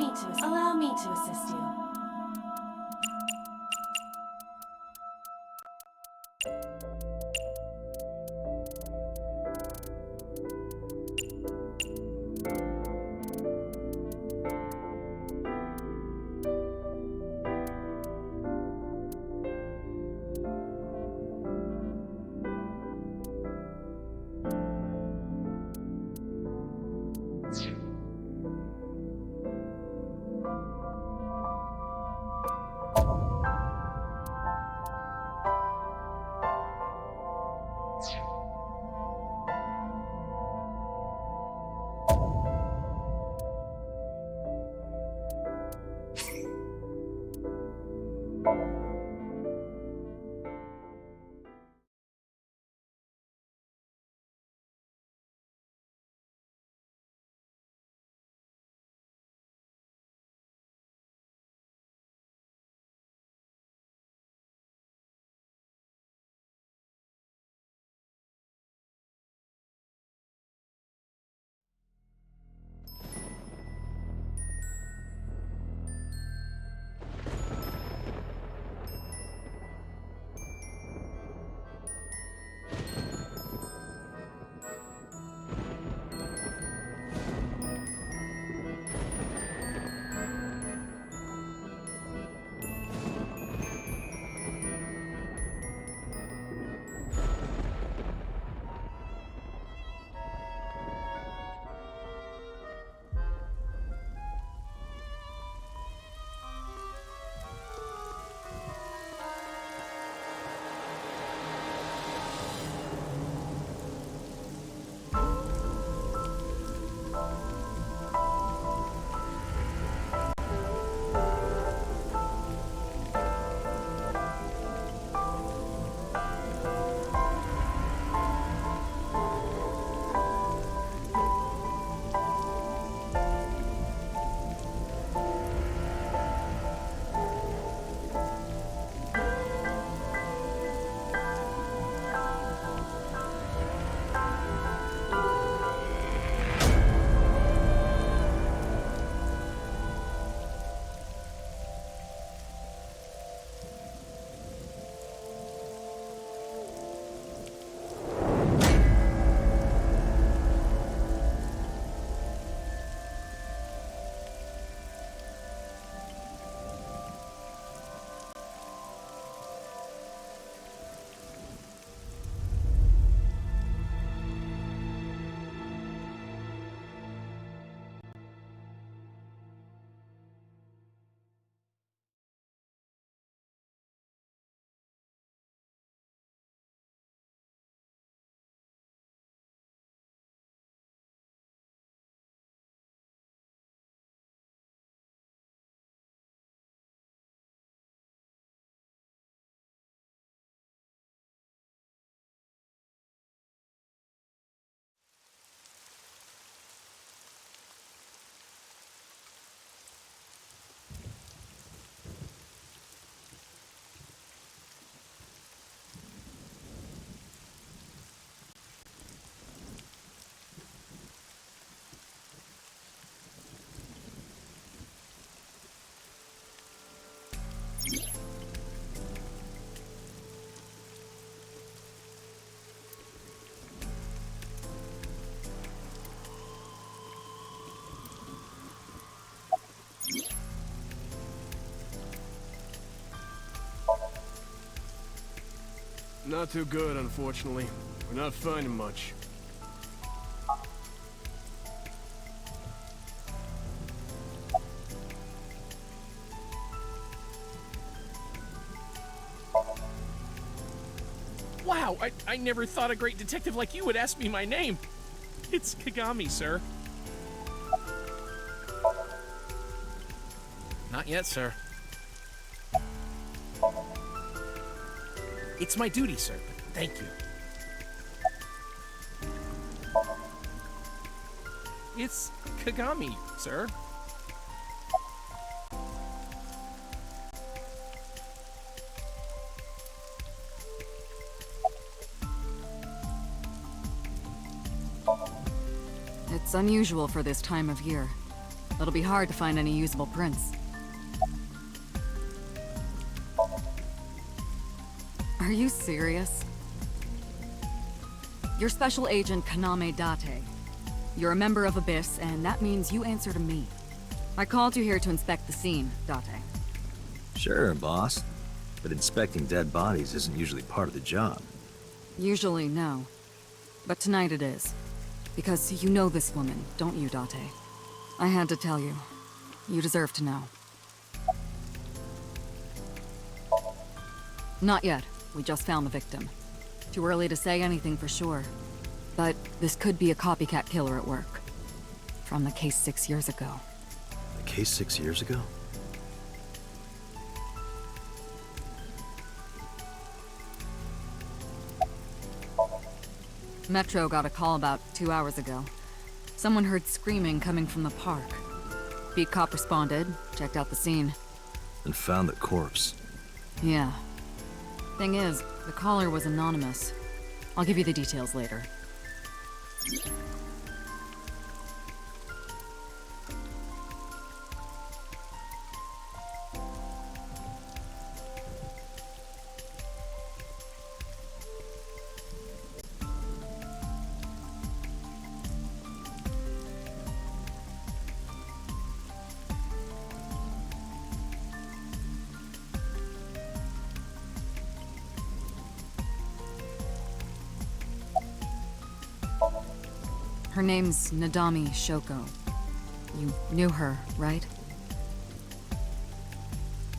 Allow me to assist you. Not too good, unfortunately. We're not finding much. Wow, I never thought a great detective like you would ask me my name. It's Kagami, sir. Not yet, sir. It's my duty, sir. Thank you. It's Kagami, sir. It's unusual for this time of year. It'll be hard to find any usable prints. Are you serious? You're Special Agent Kaname Date. You're a member of Abyss, and that means you answer to me. I called you here to inspect the scene, Date. Sure, boss. But inspecting dead bodies isn't usually part of the job. Usually, no. But tonight it is. Because you know this woman, don't you, Date? I had to tell you. You deserve to know. Not yet. We just found the victim. Too early to say anything for sure. But this could be a copycat killer at work. From the case 6 years ago. The case 6 years ago? Metro got a call about 2 hours ago. Someone heard screaming coming from the park. Beat cop responded, checked out the scene. And found the corpse. Yeah. Thing is, the caller was anonymous. I'll give you the details later. Her name's Nadami Shoko. You knew her, right?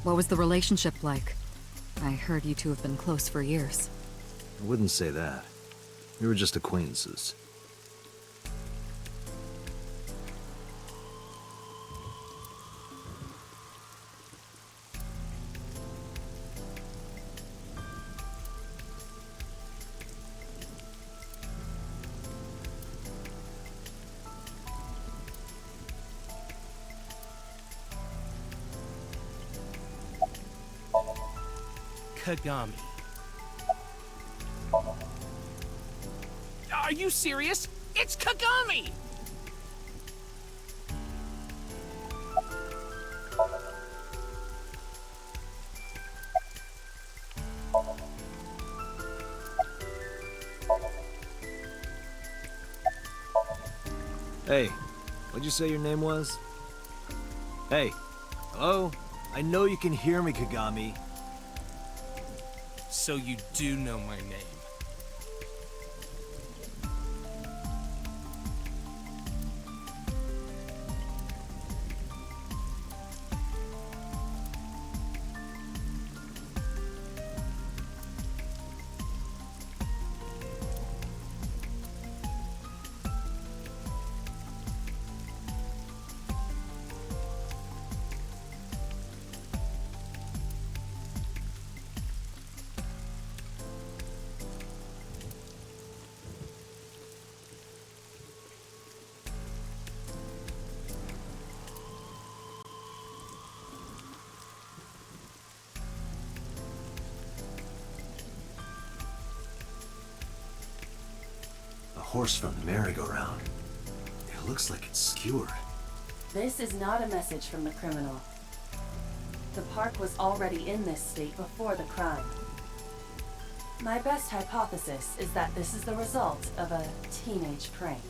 What was the relationship like? I heard you two have been close for years. I wouldn't say that. We were just acquaintances. Kagami. Are you serious? It's Kagami! Hey, what'd you say your name was? Hey, hello? I know you can hear me, Kagami. So you do know my name. A horse from the merry-go-round. It looks like it's skewered. This is not a message from the criminal. The park was already in this state before the crime. My best hypothesis is that this is the result of a teenage prank.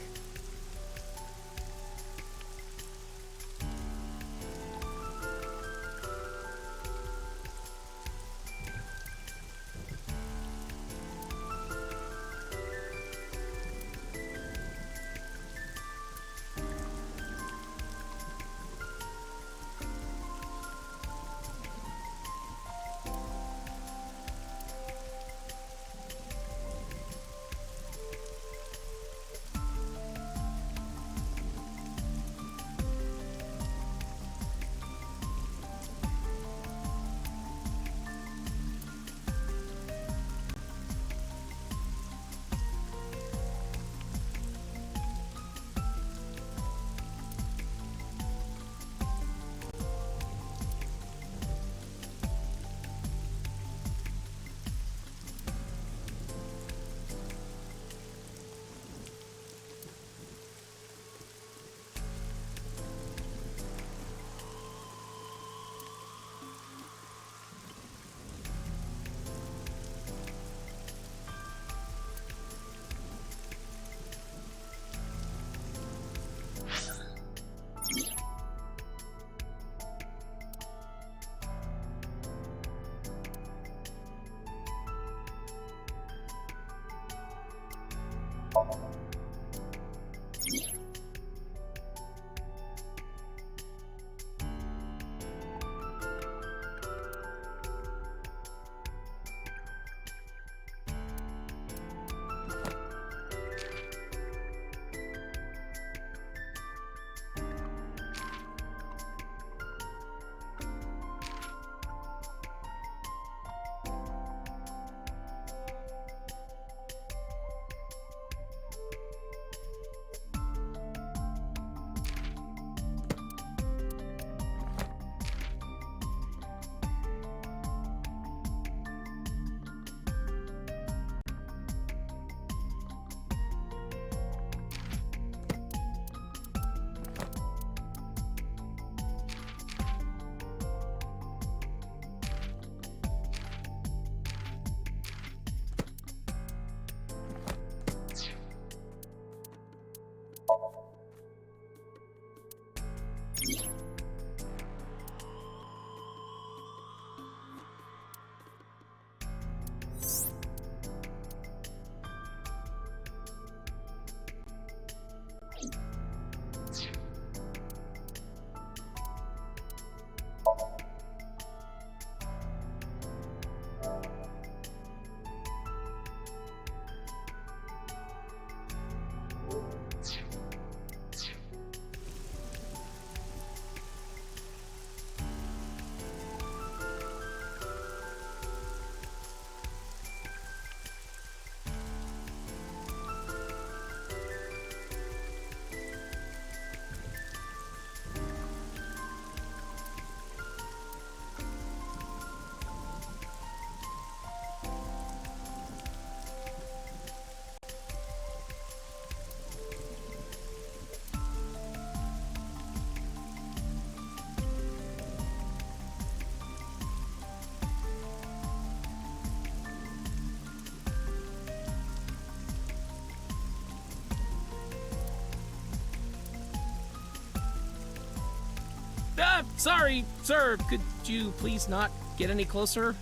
Sorry, sir. Could you please not get any closer?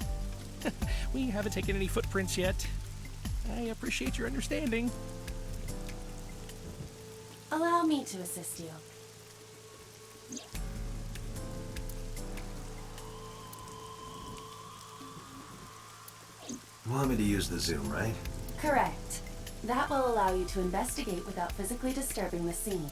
We haven't taken any footprints yet. I appreciate your understanding. Allow me to assist you. You want me to use the zoom, right? Correct. That will allow you to investigate without physically disturbing the scene.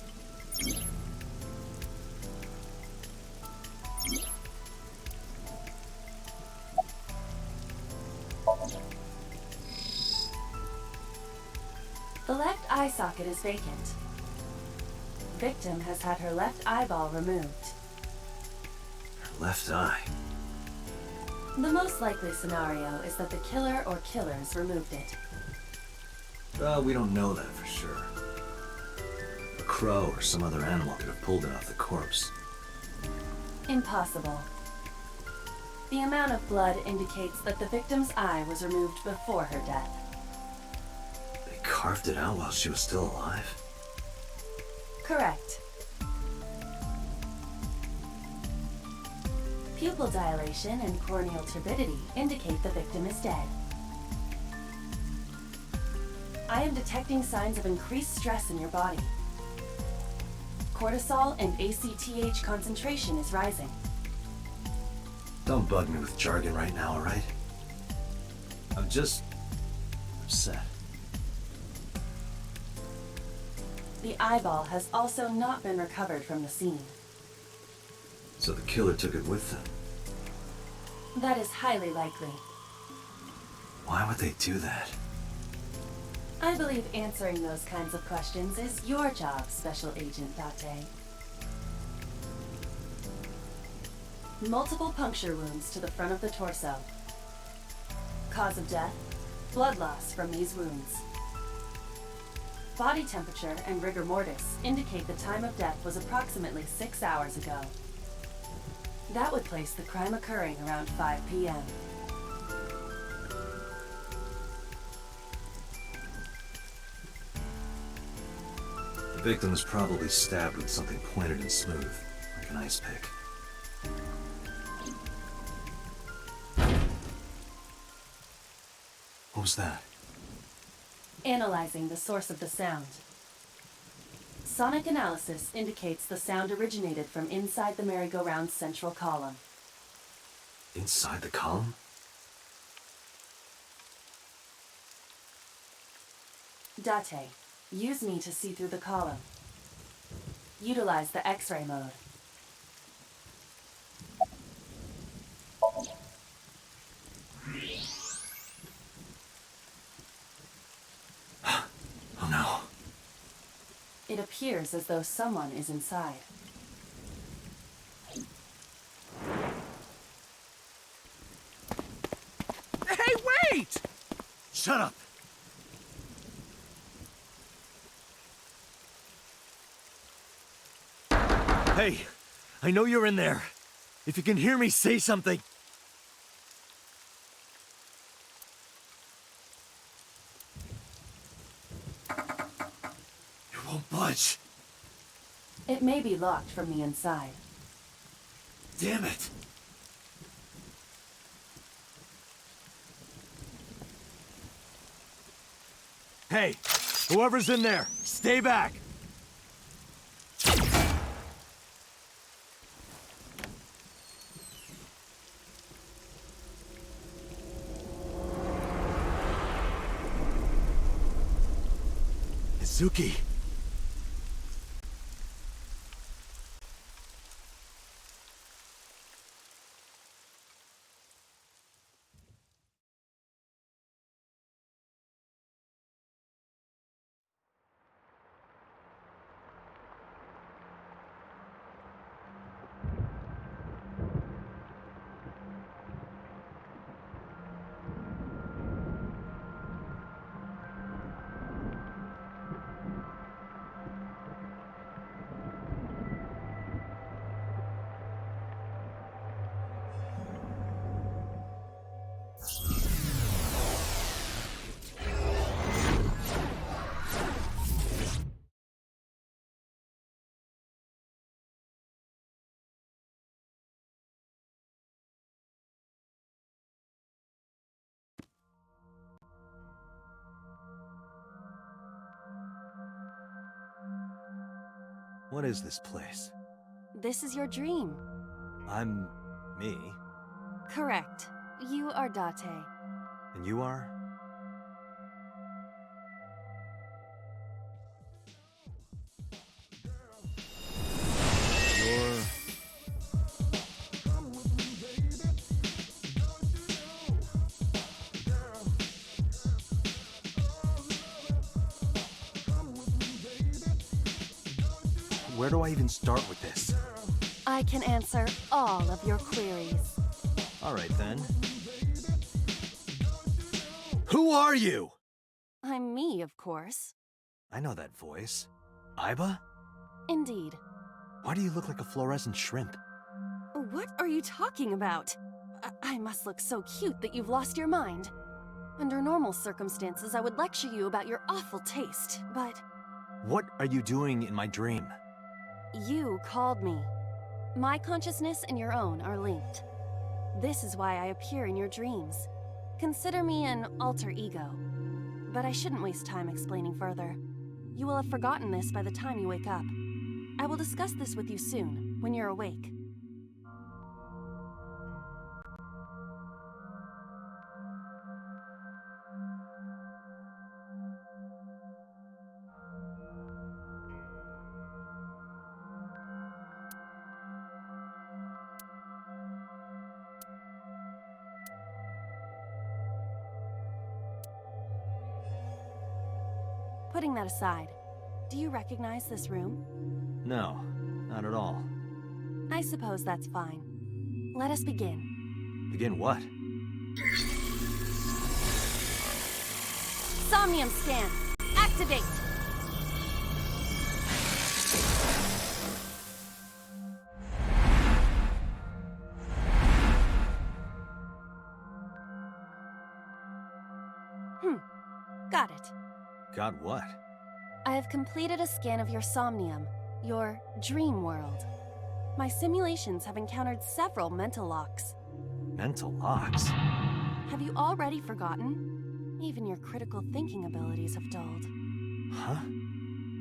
The left eye socket is vacant. Victim has had her left eyeball removed. Left eye. The most likely scenario is that the killer or killers removed it. Well, we don't know that for sure. A crow or some other animal could have pulled it off the corpse. Impossible. The amount of blood indicates that the victim's eye was removed before her death. They carved it out while she was still alive? Correct. Pupil dilation and corneal turbidity indicate the victim is dead. I am detecting signs of increased stress in your body. Cortisol and ACTH concentration is rising. Don't bug me with jargon right now, alright? I'm just upset. The eyeball has also not been recovered from the scene. So the killer took it with them. That is highly likely. Why would they do that? I believe answering those kinds of questions is your job, Special Agent Date. Multiple puncture wounds to the front of the torso. Cause of death, blood loss from these wounds. Body temperature and rigor mortis indicate the time of death was approximately 6 hours ago. That would place the crime occurring around 5 p.m. The victim was probably stabbed with something pointed and smooth, like an ice pick. What was that? Analyzing the source of the sound. Sonic analysis indicates the sound originated from inside the merry-go-round's central column. Inside the column? Date, use me to see through the column. Utilize the X-ray mode. Oh no. It appears as though someone is inside. Hey, wait! Shut up! Hey, I know you're in there. If you can hear me, say something. You won't budge. It may be locked from the inside. Damn it! Hey, whoever's in there, stay back! Izuki! What is this place? This is your dream. I'm... me. Correct. You are Date. And you are? You're... Where do I even start with this? I can answer all of your queries. Alright then. Who are you? I'm me, of course. I know that voice. Aiba? Indeed. Why do you look like a fluorescent shrimp? What are you talking about? I must look so cute that you've lost your mind. Under normal circumstances, I would lecture you about your awful taste, but What are you doing in my dream? you called me. My consciousness and your own are linked. This is why I appear in your dreams. Consider me an alter ego. But I shouldn't waste time explaining further. You will have forgotten this by the time you wake up. I will discuss this with you soon, when you're awake. Putting that aside, do you recognize this room? No, not at all. I suppose that's fine. Let us begin. Begin what? Somnium scan! Activate! Got it. God what? I have completed a scan of your somnium, your dream world. My simulations have encountered several mental locks. Mental locks? Have you already forgotten? Even your critical thinking abilities have dulled. Huh?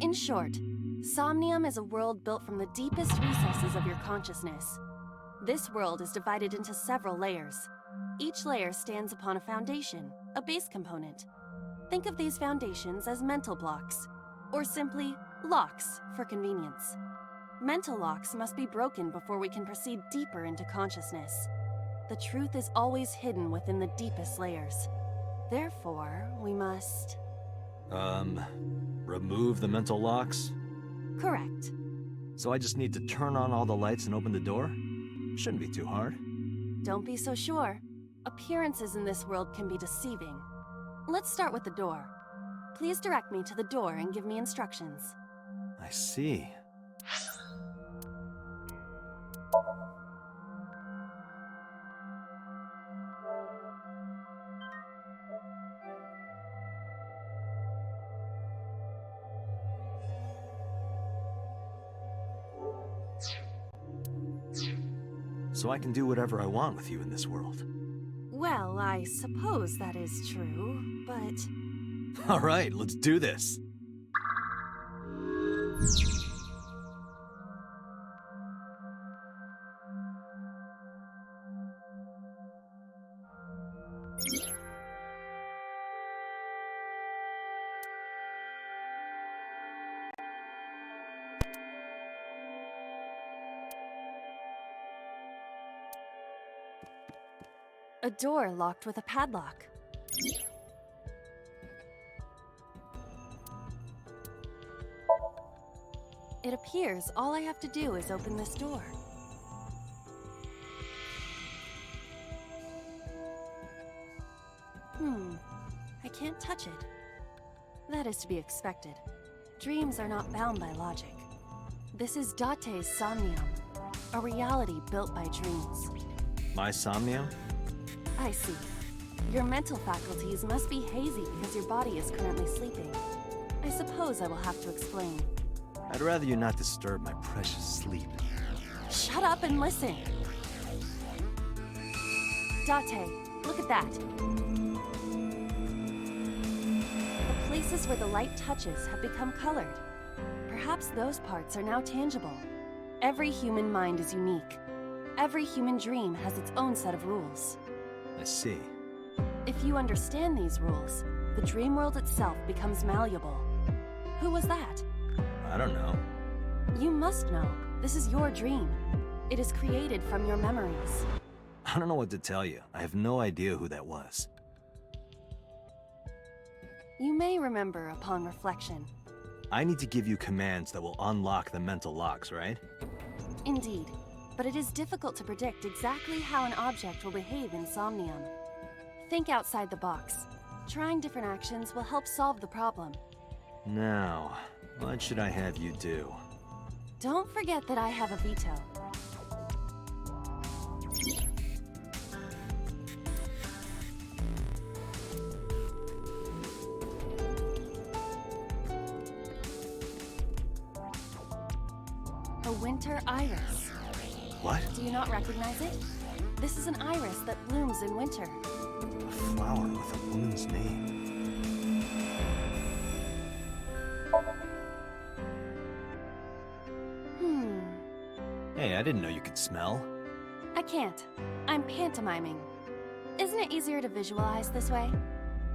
In short, Somnium is a world built from the deepest recesses of your consciousness. This world is divided into several layers. Each layer stands upon a foundation, a base component. Think of these foundations as mental blocks, or simply locks for convenience. Mental locks must be broken before we can proceed deeper into consciousness. The truth is always hidden within the deepest layers. Therefore, we must... remove the mental locks? Correct. So I just need to turn on all the lights and open the door? Shouldn't be too hard. Don't be so sure. Appearances in this world can be deceiving. Let's start with the door. Please direct me to the door and give me instructions. I see. so I can do whatever I want with you in this world. Well, I suppose that is true, but... All right, let's do this. A door locked with a padlock. It appears all I have to do is open this door. I can't touch it. That is to be expected. Dreams are not bound by logic. This is Date's Somnium, a reality built by dreams. My somnium? I see. Your mental faculties must be hazy because your body is currently sleeping. I suppose I will have to explain. I'd rather you not disturb my precious sleep. Shut up and listen! Date, look at that. The places where the light touches have become colored. Perhaps those parts are now tangible. Every human mind is unique. Every human dream has its own set of rules. I see. If you understand these rules, the dream world itself becomes malleable. Who was that? I don't know. You must know. This is your dream. It is created from your memories. I don't know what to tell you. I have no idea who that was. You may remember upon reflection. I need to give you commands that will unlock the mental locks, right? Indeed. But it is difficult to predict exactly how an object will behave in Somnium. Think outside the box. Trying different actions will help solve the problem. Now, what should I have you do? Don't forget that I have a veto. A winter iris. What? Do you not recognize it? This is an iris that blooms in winter. A flower with a woman's name. Hey, I didn't know you could smell. I can't. I'm pantomiming. Isn't it easier to visualize this way?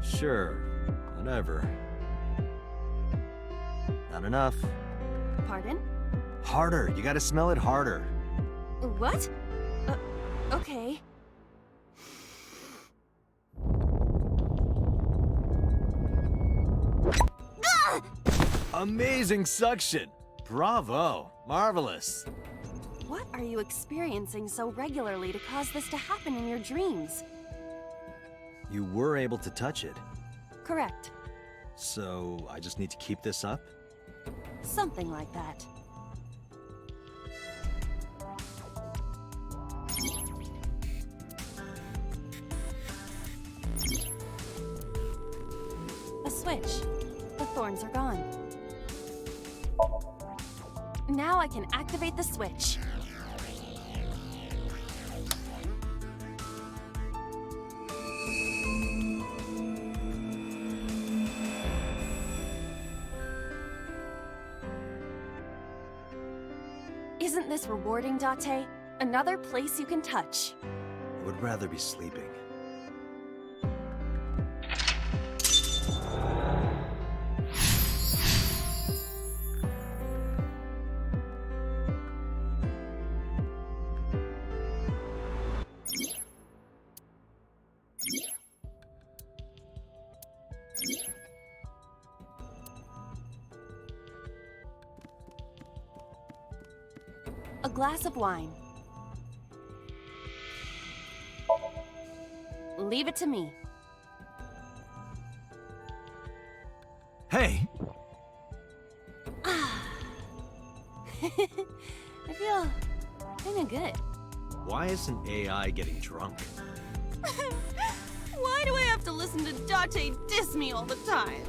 Sure, whatever. Not enough. Pardon? Harder, you gotta smell it harder. What? Okay. Amazing suction! Bravo! Marvelous! What are you experiencing so regularly to cause this to happen in your dreams? You were able to touch it, Correct. so I just need to keep this up? Something like that. A switch. The thorns are gone. Now I can activate the switch. Isn't this rewarding, Date? Another place you can touch. I would rather be sleeping. A glass of wine. Leave it to me. Hey! I feel kinda good. Why isn't AI getting drunk? Why do I have to listen to Date diss me all the time?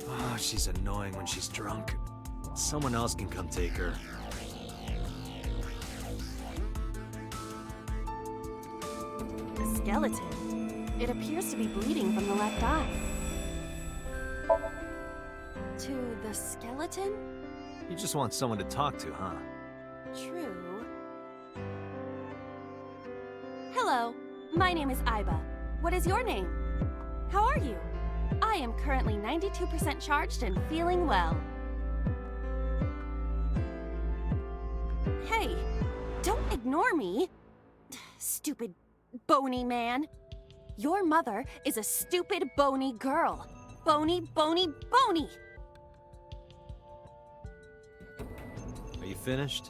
Oh, she's annoying when she's drunk. Someone else can come take her. skeleton. It appears to be bleeding from the left eye. To the skeleton? You just want someone to talk to, huh? True. Hello, my name is Aiba. What is your name? How are you? I am currently 92% charged and feeling well. Hey, don't ignore me. Stupid, bony man. Your mother is a stupid, bony girl. Bony, bony, bony! Are you finished?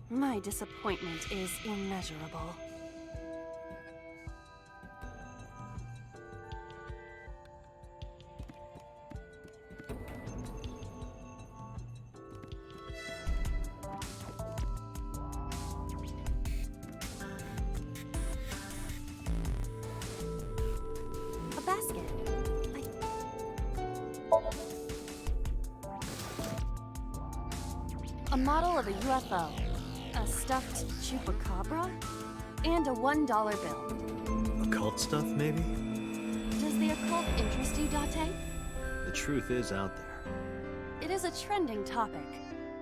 My disappointment is immeasurable. A basket. A model of a UFO, a stuffed chupacabra, and a $1 bill. Occult stuff, maybe? Does the occult interest you, Date? The truth is out there. It is a trending topic.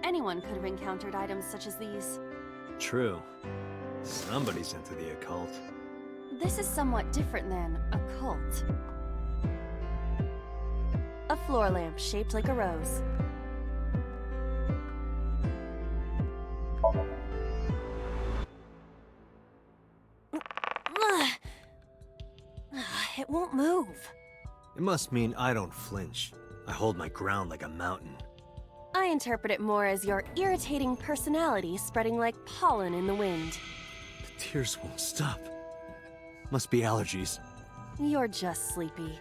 Anyone could have encountered items such as these. True. Somebody's into the occult. This is somewhat different than a cult. A floor lamp shaped like a rose. It won't move. It must mean I don't flinch. I hold my ground like a mountain. I interpret it more as your irritating personality spreading like pollen in the wind. The tears won't stop. Must be allergies. You're just sleepy.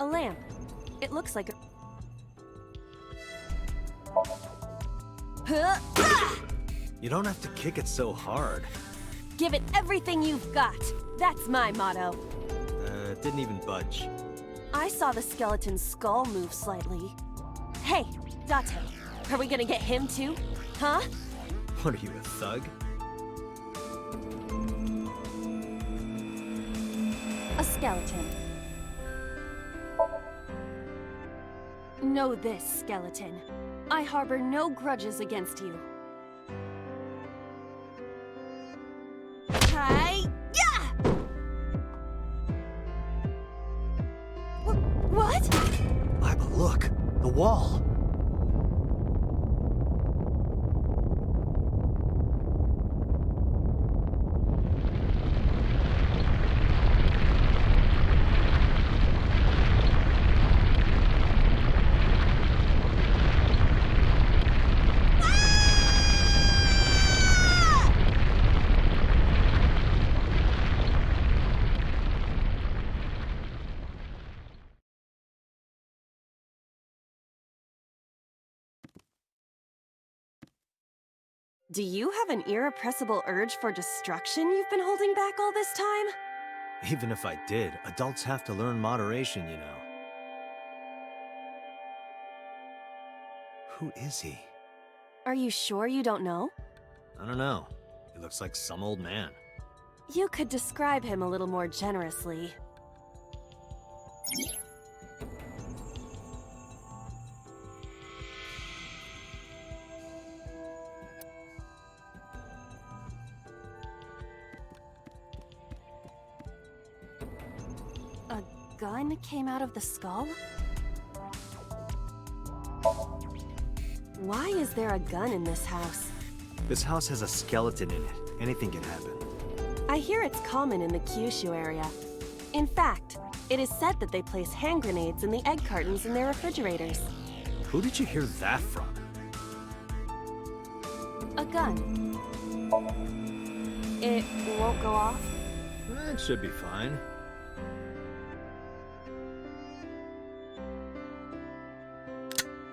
A lamp. It looks like a... Huh? Ah! You don't have to kick it so hard. Give it everything you've got. That's my motto. It didn't even budge. I saw the skeleton's skull move slightly. Hey, Date, are we gonna get him too? Huh? What are you, a thug? A skeleton. Know this, skeleton. I harbor no grudges against you. Hi-ya! What? Aiba, look! The wall! Do you have an irrepressible urge for destruction you've been holding back all this time? Even if I did, adults have to learn moderation, you know. Who is he? Are you sure you don't know? I don't know. He looks like some old man. You could describe him a little more generously. A gun came out of the skull? Why is there a gun in this house? This house has a skeleton in it. Anything can happen. I hear it's common in the Kyushu area. In fact, it is said that they place hand grenades in the egg cartons in their refrigerators. Who did you hear that from? A gun. It won't go off? It should be fine.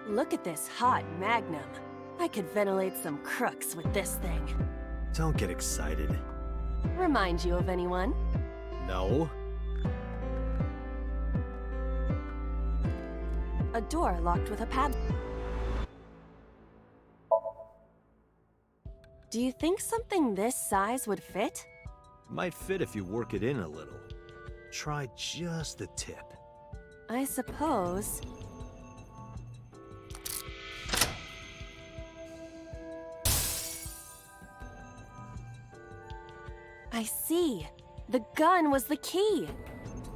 Look at this hot magnum. I could ventilate some crooks with this thing. Don't get excited. Remind you of anyone? No. A door locked with a padlock. Do you think something this size would fit? Might fit if you work it in a little. Try just the tip. I suppose. I see. The gun was the key.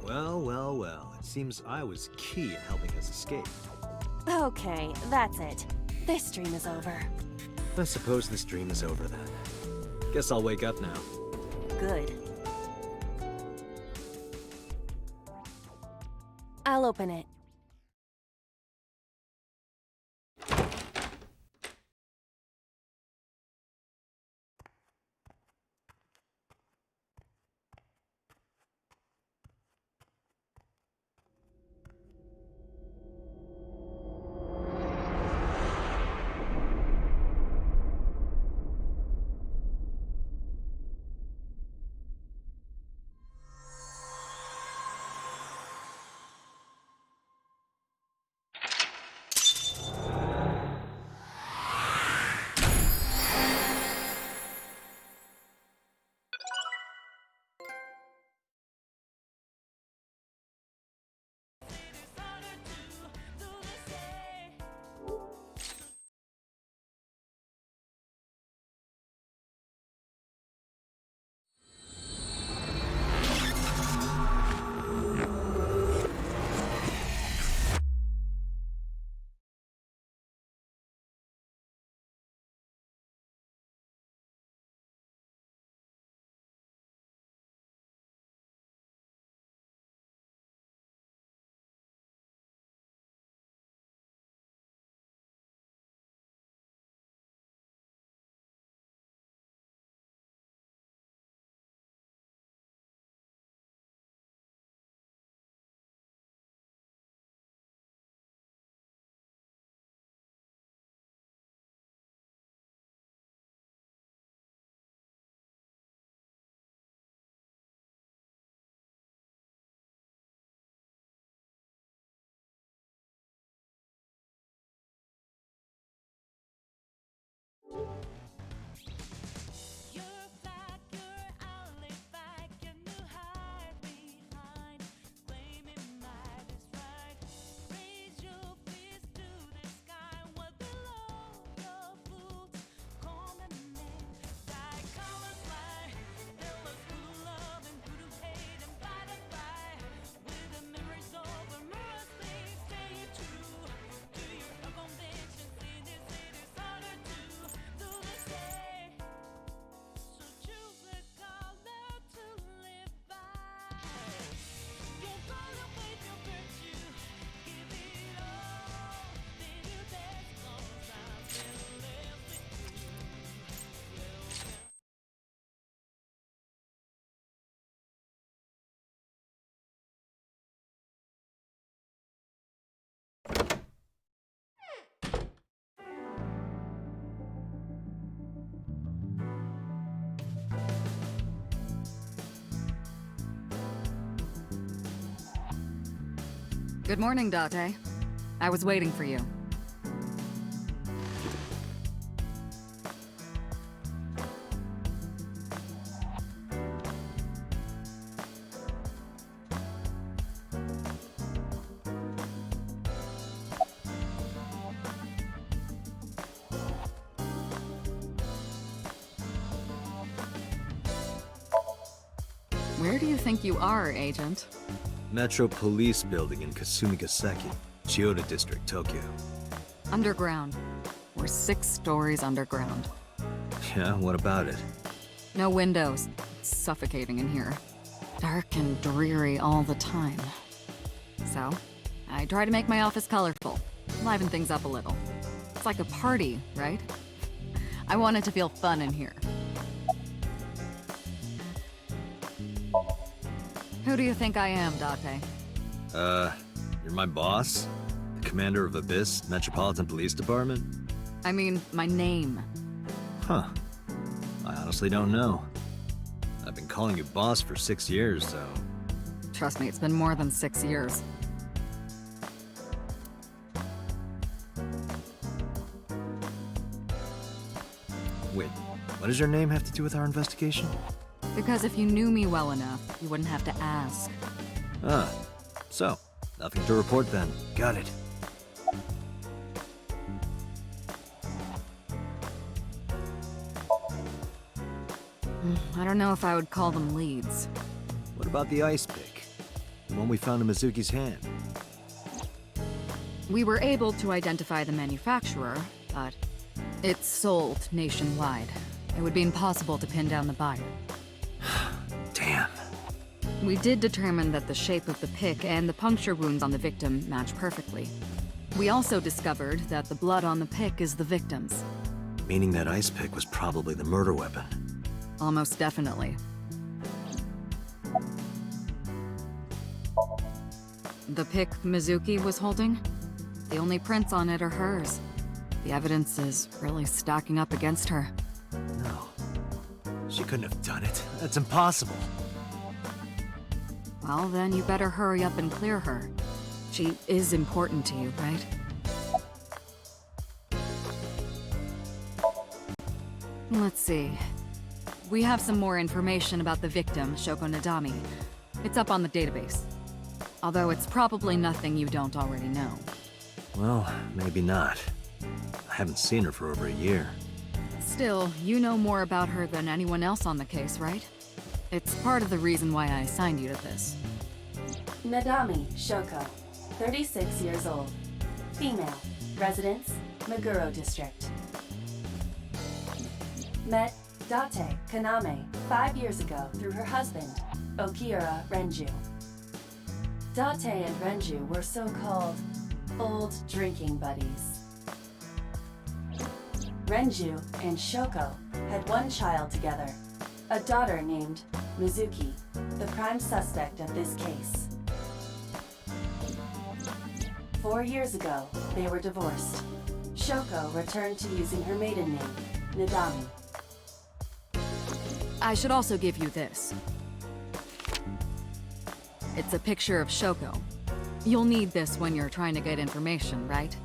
Well, well, well. It seems I was key in helping us escape. Okay, that's it. This dream is over. I suppose this dream is over then. Guess I'll wake up now. Good. I'll open it. Good morning, Date. I was waiting for you. Where do you think you are, Agent? Metro Police Building in Kasumigaseki, Chiyoda District, Tokyo. Underground. We're 6 stories underground. Yeah, what about it? No windows. It's suffocating in here. Dark and dreary all the time. So, I try to make my office colorful, liven things up a little. It's like a party, right? I want it to feel fun in here. Who do you think I am, Date? You're my boss? The commander of Abyss Metropolitan Police Department? I mean, my name. Huh. I honestly don't know. I've been calling you boss for 6 years, so... Trust me, it's been more than 6 years. Wait, what does your name have to do with our investigation? Because if you knew me well enough, you wouldn't have to ask. Ah, so, nothing to report then. Got it. I don't know if I would call them leads. What about the ice pick? The one we found in Mizuki's hand? We were able to identify the manufacturer, but it's sold nationwide. It would be impossible to pin down the buyer. Damn. We did determine that the shape of the pick and the puncture wounds on the victim match perfectly. We also discovered that the blood on the pick is the victim's. Meaning that ice pick was probably the murder weapon. Almost definitely. The pick Mizuki was holding? The only prints on it are hers. The evidence is really stacking up against her. No. She couldn't have done it. That's impossible. Well, then you better hurry up and clear her. She is important to you, right? Let's see. We have some more information about the victim, Shoko Nadami. It's up on the database. Although it's probably nothing you don't already know. Well, maybe not. I haven't seen her for over a year. Still, you know more about her than anyone else on the case, right? It's part of the reason why I assigned you to this. Nadami Shoko, 36 years old. Female. Residence, Meguro District. Met Date Kaname 5 years ago through her husband, Okira Renju. Date and Renju were so-called old drinking buddies. Renju and Shoko had one child together, a daughter named Mizuki, the prime suspect of this case. 4 years ago, they were divorced. Shoko returned to using her maiden name, Nadami. I should also give you this. It's a picture of Shoko. You'll need this when you're trying to get information, right?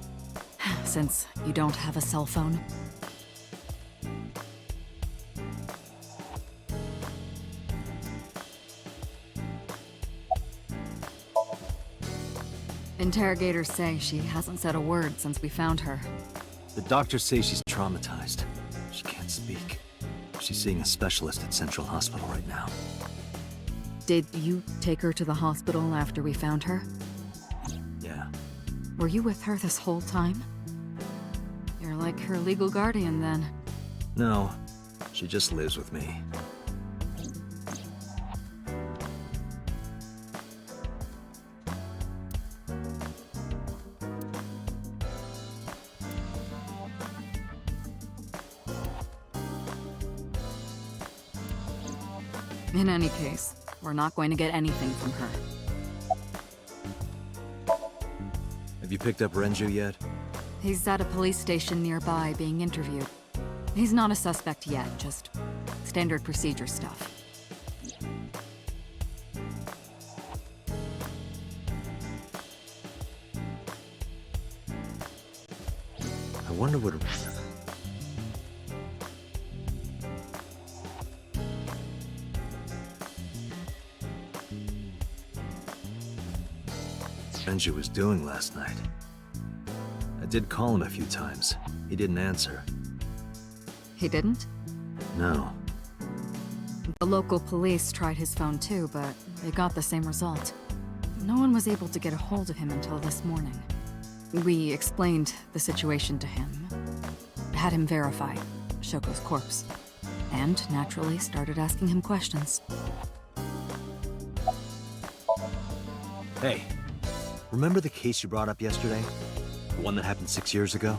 Since you don't have a cell phone. Interrogators say she hasn't said a word since we found her. The doctors say she's traumatized. She can't speak. She's seeing a specialist at Central Hospital right now. Did you take her to the hospital after we found her? Yeah. Were you with her this whole time? You're like her legal guardian then. No, she just lives with me. In any case, we're not going to get anything from her. Have you picked up Renju yet? He's at a police station nearby being interviewed. He's not a suspect yet, just standard procedure stuff. I wonder what... Renju was doing last night. I did call him a few times. He didn't answer. He didn't? No. The local police tried his phone too, but they got the same result. No one was able to get a hold of him until this morning. We explained the situation to him, had him verify Shoko's corpse, and naturally started asking him questions. Hey, remember the case you brought up yesterday? The one that happened 6 years ago?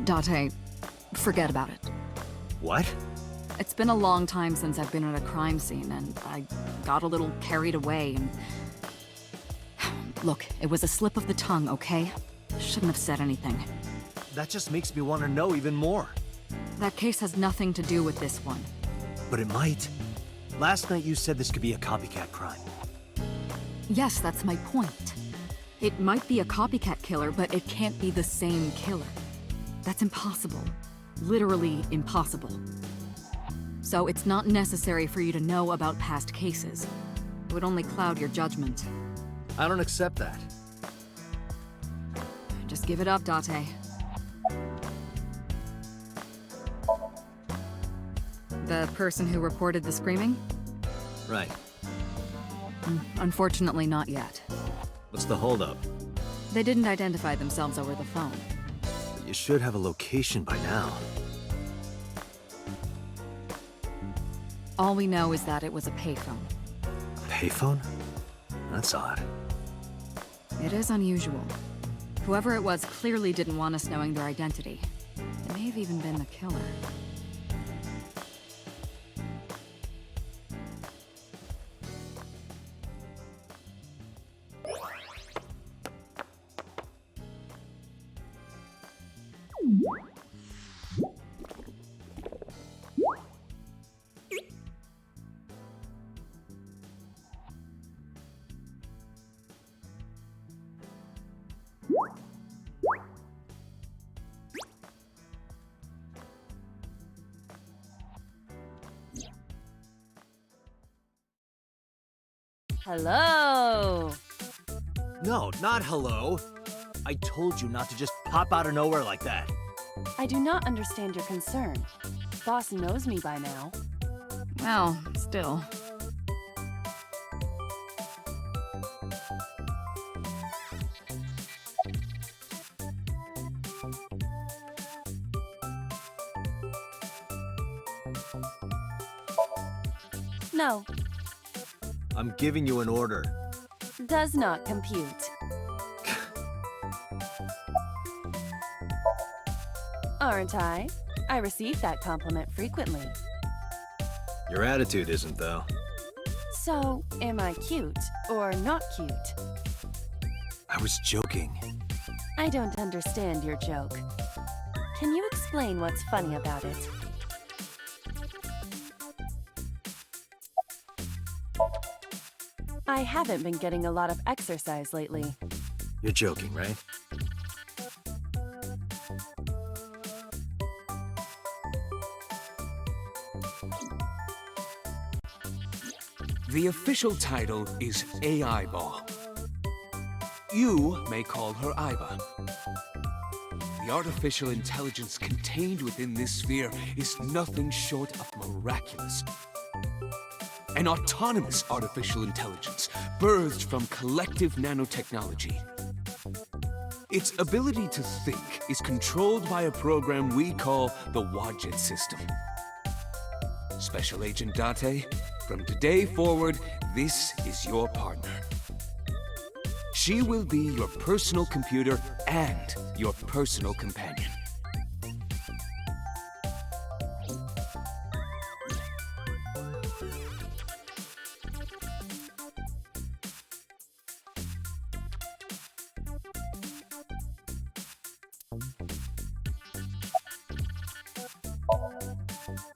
Date, forget about it. What? It's been a long time since I've been at a crime scene, and I got a little carried away and... Look, it was a slip of the tongue, okay? Shouldn't have said anything. That just makes me want to know even more. That case has nothing to do with this one. But it might. Last night you said this could be a copycat crime. Yes, that's my point. It might be a copycat killer, but it can't be the same killer. That's impossible. Literally impossible. So it's not necessary for you to know about past cases. It would only cloud your judgment. I don't accept that. Just give it up, Date. The person who reported the screaming? Right. Unfortunately, not yet. What's the holdup? They didn't identify themselves over the phone. You should have a location by now. All we know is that it was a payphone. A payphone? That's odd. It is unusual. Whoever it was clearly didn't want us knowing their identity. It may have even been the killer. Hello! No, not hello. I told you not to just pop out of nowhere like that. I do not understand your concern. Boss knows me by now. Well, still. No, I'm giving you an order. does not compute. Aren't I? I receive that compliment frequently. Your attitude isn't, though. So, am I cute or not cute? I was joking. I don't understand your joke. Can you explain what's funny about it? I haven't been getting a lot of exercise lately. You're joking, right? The official title is AI Ball. You may call her Aiba. The artificial intelligence contained within this sphere is nothing short of miraculous. An autonomous artificial intelligence birthed from collective nanotechnology. Its ability to think is controlled by a program we call the Wadjet system. Special Agent Date, from today forward, this is your partner. She will be your personal computer and your personal companion.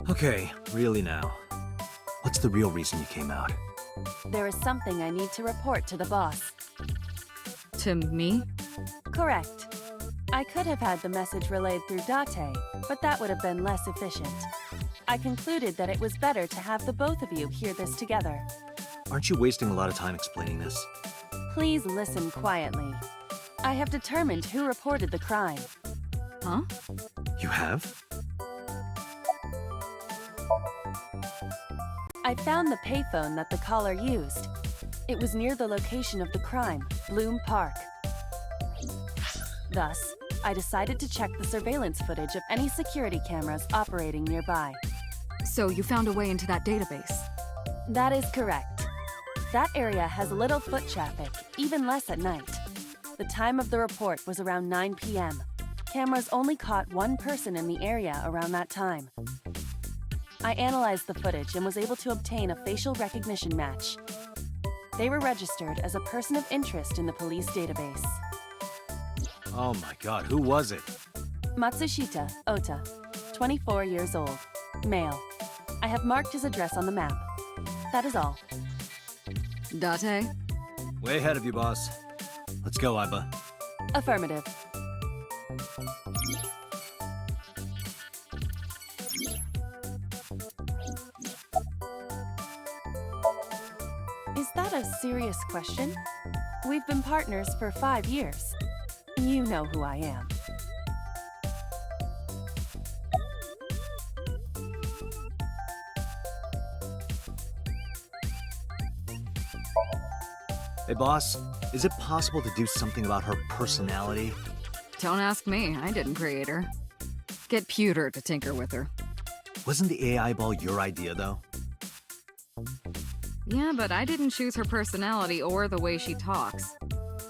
Okay, really now. What's the real reason you came out? There is something I need to report to the boss. To me? Correct. I could have had the message relayed through Date, but that would have been less efficient. I concluded that it was better to have the both of you hear this together. Aren't you wasting a lot of time explaining this? Please listen quietly. I have determined who reported the crime. Huh? You have? I found the payphone that the caller used. It was near the location of the crime, Bloom Park. Thus, I decided to check the surveillance footage of any security cameras operating nearby. So you found a way into that database? That is correct. That area has little foot traffic, even less at night. The time of the report was around 9 p.m. Cameras only caught one person in the area around that time. I analyzed the footage and was able to obtain a facial recognition match. They were registered as a person of interest in the police database. Oh my god, who was it? Matsushita Ota, 24 years old, male. I have marked his address on the map. That is all. Date? Way ahead of you, boss. Let's go, Aiba. Affirmative. serious question? We've been partners for 5 years. You know who I am. Hey, boss, is it possible to do something about her personality? Don't ask me, I didn't create her. Get Pewter to tinker with her. Wasn't the AI ball your idea, though? Yeah, but I didn't choose her personality or the way she talks.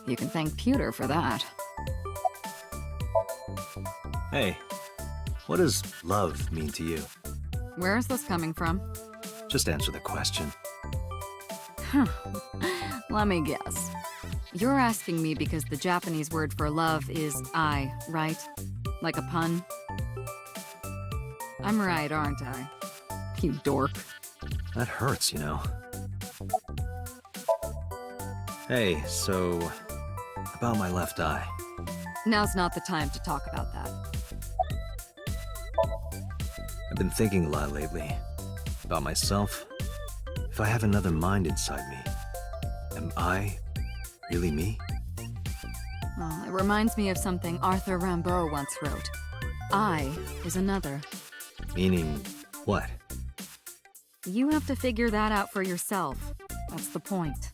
You can thank Pewter for that. Hey, what does love mean to you? Where is this coming from? Just answer the question. Let me guess. You're asking me because the Japanese word for love is ai, right? Like a pun? I'm right, aren't I? You dork. That hurts, you know. Hey, so... about my left eye. Now's not the time to talk about that. I've been thinking a lot lately. About myself. If I have another mind inside me, am I really me? Well, it reminds me of something Arthur Rimbaud once wrote. I is another. Meaning what? You have to figure that out for yourself. That's the point.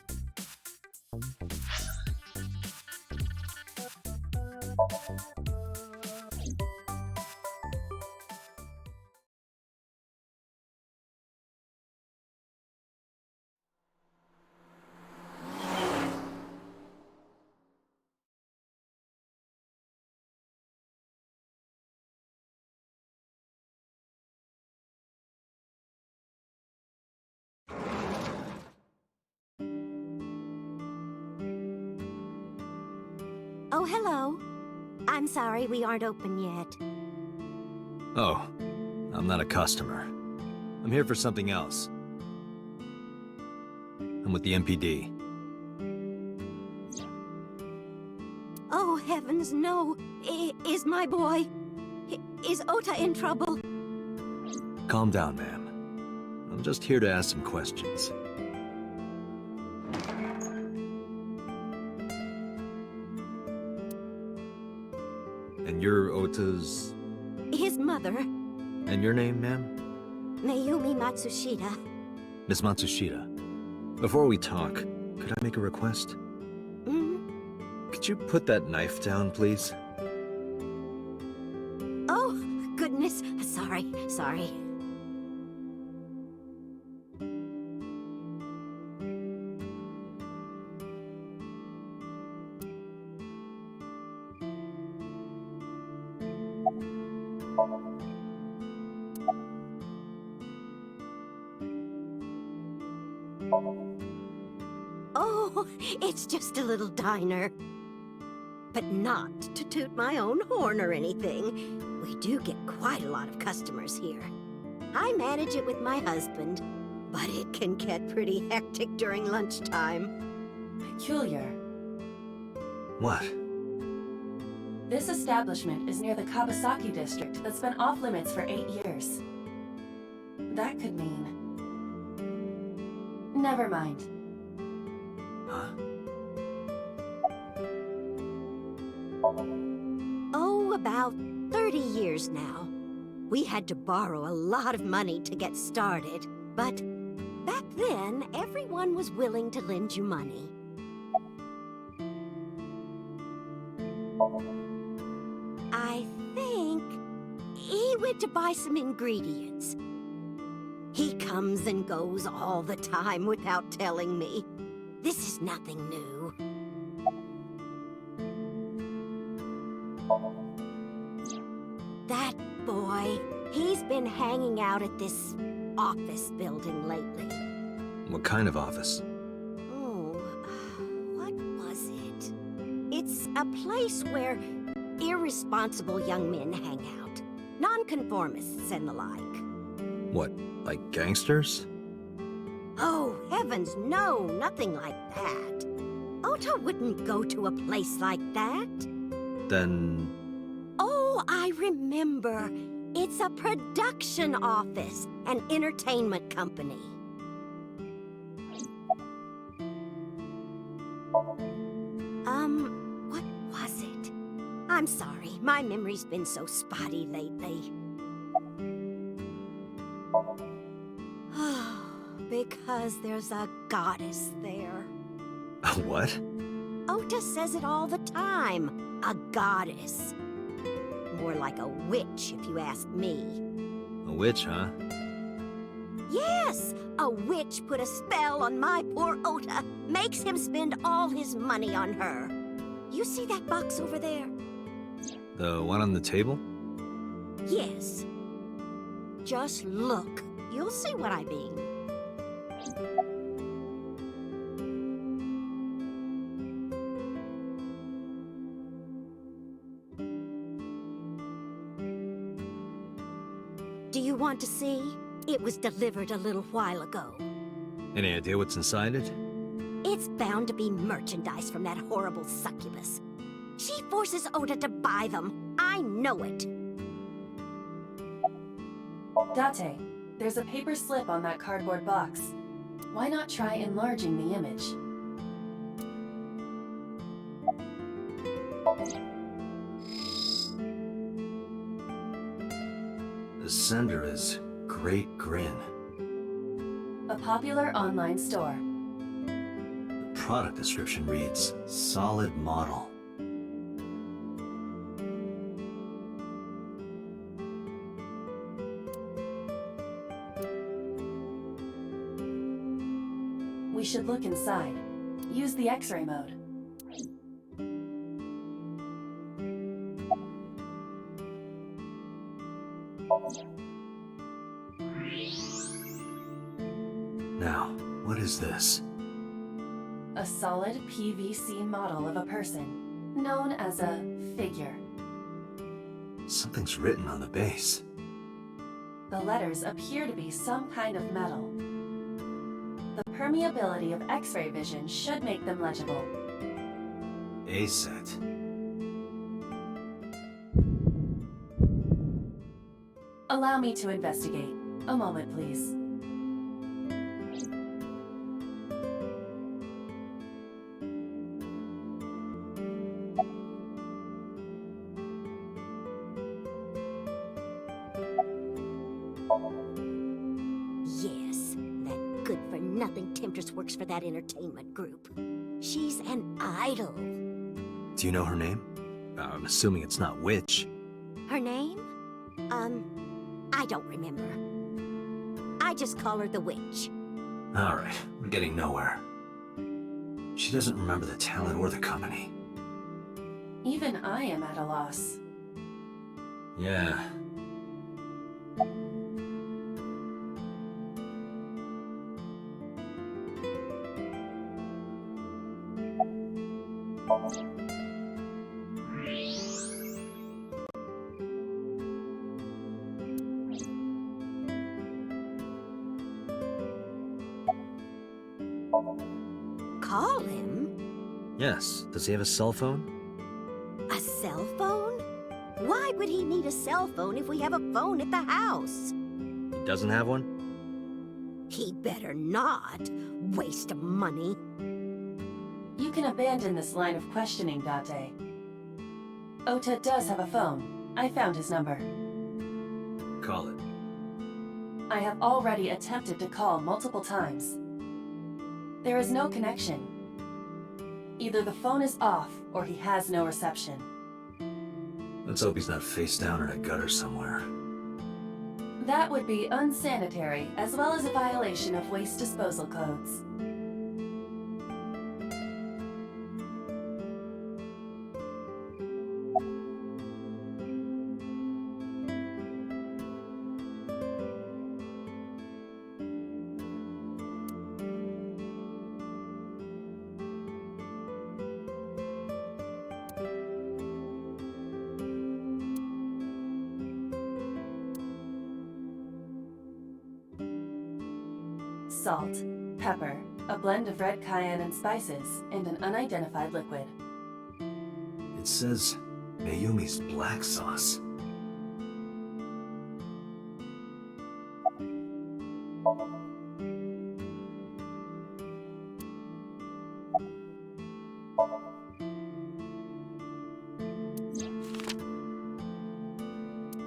Oh, hello. I'm sorry we aren't open yet. Oh, I'm not a customer. I'm here for something else. I'm with the MPD. Oh, heavens, no. Is my boy... Is Ota in trouble? Calm down, ma'am. I'm just here to ask some questions. And you're Ota's... His mother, And your name, ma'am? Mayumi Matsushita. Miss Matsushita. Before we talk, could I make a request? Could you put that knife down, please? Oh, goodness. Sorry. Oh, it's just a little diner. But not to toot my own horn or anything. We do get quite a lot of customers here. I manage it with my husband, but it can get pretty hectic during lunchtime. Peculiar. What? This establishment is near the Kabasaki district that's been off limits for 8 years. That could mean... Never mind. Huh? Oh, about 30 years now. We had to borrow a lot of money to get started, but back then, everyone was willing to lend you money. I think he went to buy some ingredients. He comes and goes all the time without telling me. This is nothing new. That boy, he's been hanging out at this office building lately. What kind of office? Oh, what was it? It's a place where irresponsible young men hang out. Nonconformists and the like. What, like gangsters? Oh, heavens, no, nothing like that. Ota wouldn't go to a place like that. Then... Oh, I remember. It's a production office, an entertainment company. I'm sorry, my memory's been so spotty lately. Because there's a goddess there. What? Ota says it all the time. A goddess. More like a witch, if you ask me. A witch, huh? Yes! A witch put a spell on my poor Ota. Makes him spend all his money on her. You see that box over there? The one on the table? Yes. Just look. You'll see what I mean. Do you want to see? It was delivered a little while ago. Any idea what's inside it? It's bound to be merchandise from that horrible succubus. She forces Ota to buy them. I know it. Date, there's a paper slip on that cardboard box. Why not try enlarging the image? The sender is Great Grin. A popular online store. The product description reads, solid model. We should look inside. Use the X-ray mode. Now, what is this? A solid PVC model of a person, known as a figure. Something's written on the base. The letters appear to be some kind of metal. The permeability of X-ray vision should make them legible. A-set. Allow me to investigate. A moment, please. Yes, that good-for-nothing temptress works for that entertainment group. She's an idol. Do you know her name? I'm assuming it's not Witch. Her name? I don't remember. I just call her the Witch. Alright, we're getting nowhere. She doesn't remember the talent or the company. Even I am at a loss. Yeah. Call him? Yes. Does he have a cell phone? A cell phone? Why would he need a cell phone if we have a phone at the house? He doesn't have one? He better not. Waste of money. You can abandon this line of questioning, Date. Ota does have a phone. I found his number. Call it. I have already attempted to call multiple times. There is no connection. Either the phone is off, or he has no reception. Let's hope he's not face down in a gutter somewhere. That would be unsanitary, as well as a violation of waste disposal codes. Salt, pepper, a blend of red cayenne and spices, and an unidentified liquid. It says Mayumi's black sauce.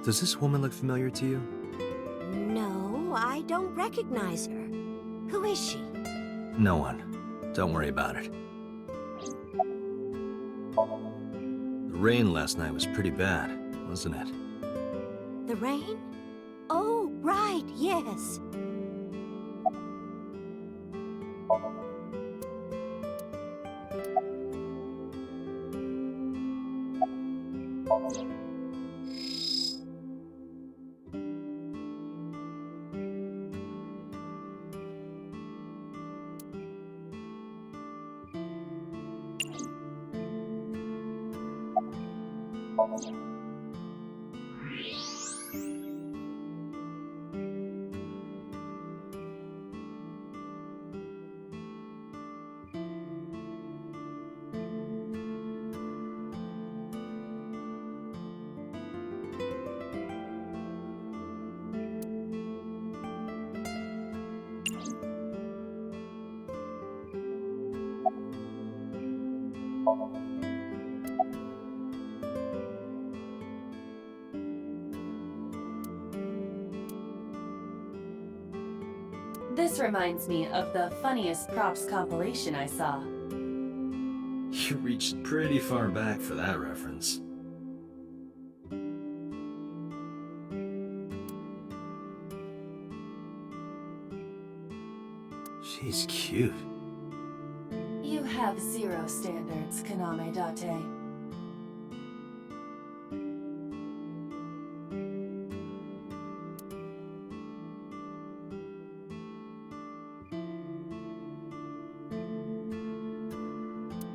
Does this woman look familiar to you? No, I don't recognize her. Who is she? No one. Don't worry about it. The rain last night was pretty bad, wasn't it? The rain? Oh, right, yes. This reminds me of the funniest props compilation I saw. You reached pretty far back for that reference. She's cute. You have zero standards, Kaname Date.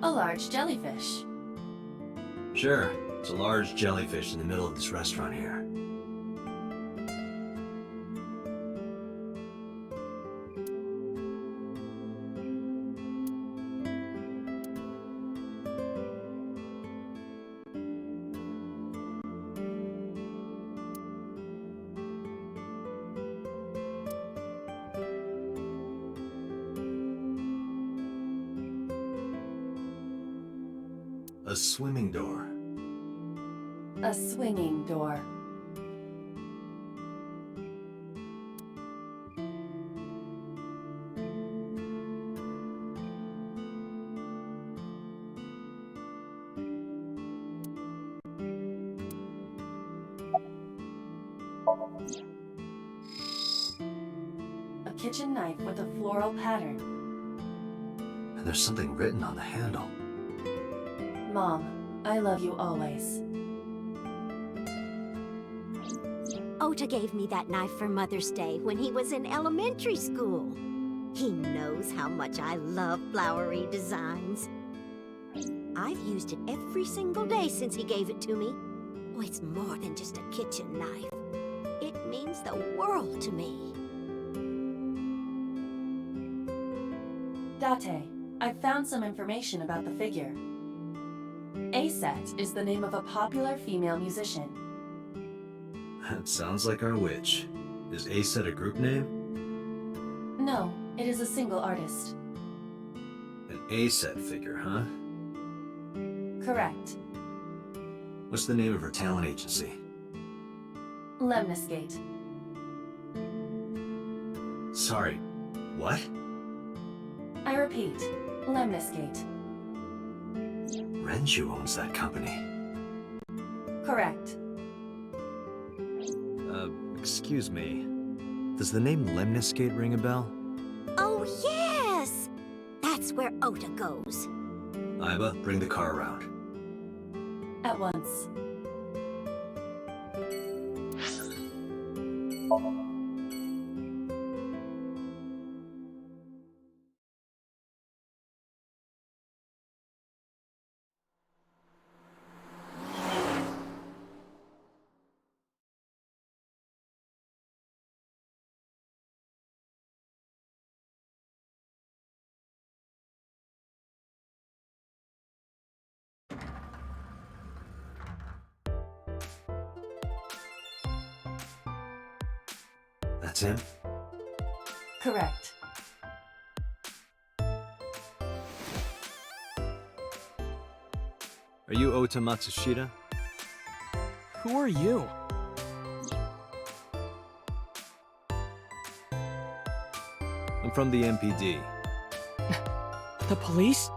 A large jellyfish. Sure, it's a large jellyfish in the middle of this restaurant here. A swimming door. A swinging door. A kitchen knife with a floral pattern. And there's something written on the handle. Mom, I love you always. Ota gave me that knife for Mother's Day when he was in elementary school. He knows how much I love flowery designs. I've used it every single day since he gave it to me. Oh, it's more than just a kitchen knife. It means the world to me. Date, I've found some information about the figure. Aset is the name of a popular female musician. That sounds like our witch. Is Aset a group name? No, it is a single artist. An Aset figure, huh? Correct. What's the name of her talent agency? Lemniscate. Sorry, what? I repeat, Lemniscate. Renju owns that company. Correct. Excuse me. Does the name Lemniscate ring a bell? Oh, yes! That's where Ota goes. Iba, bring the car around. At once. That's him? Correct. Are you Ota Matsushita? Who are you? I'm from the MPD. The police?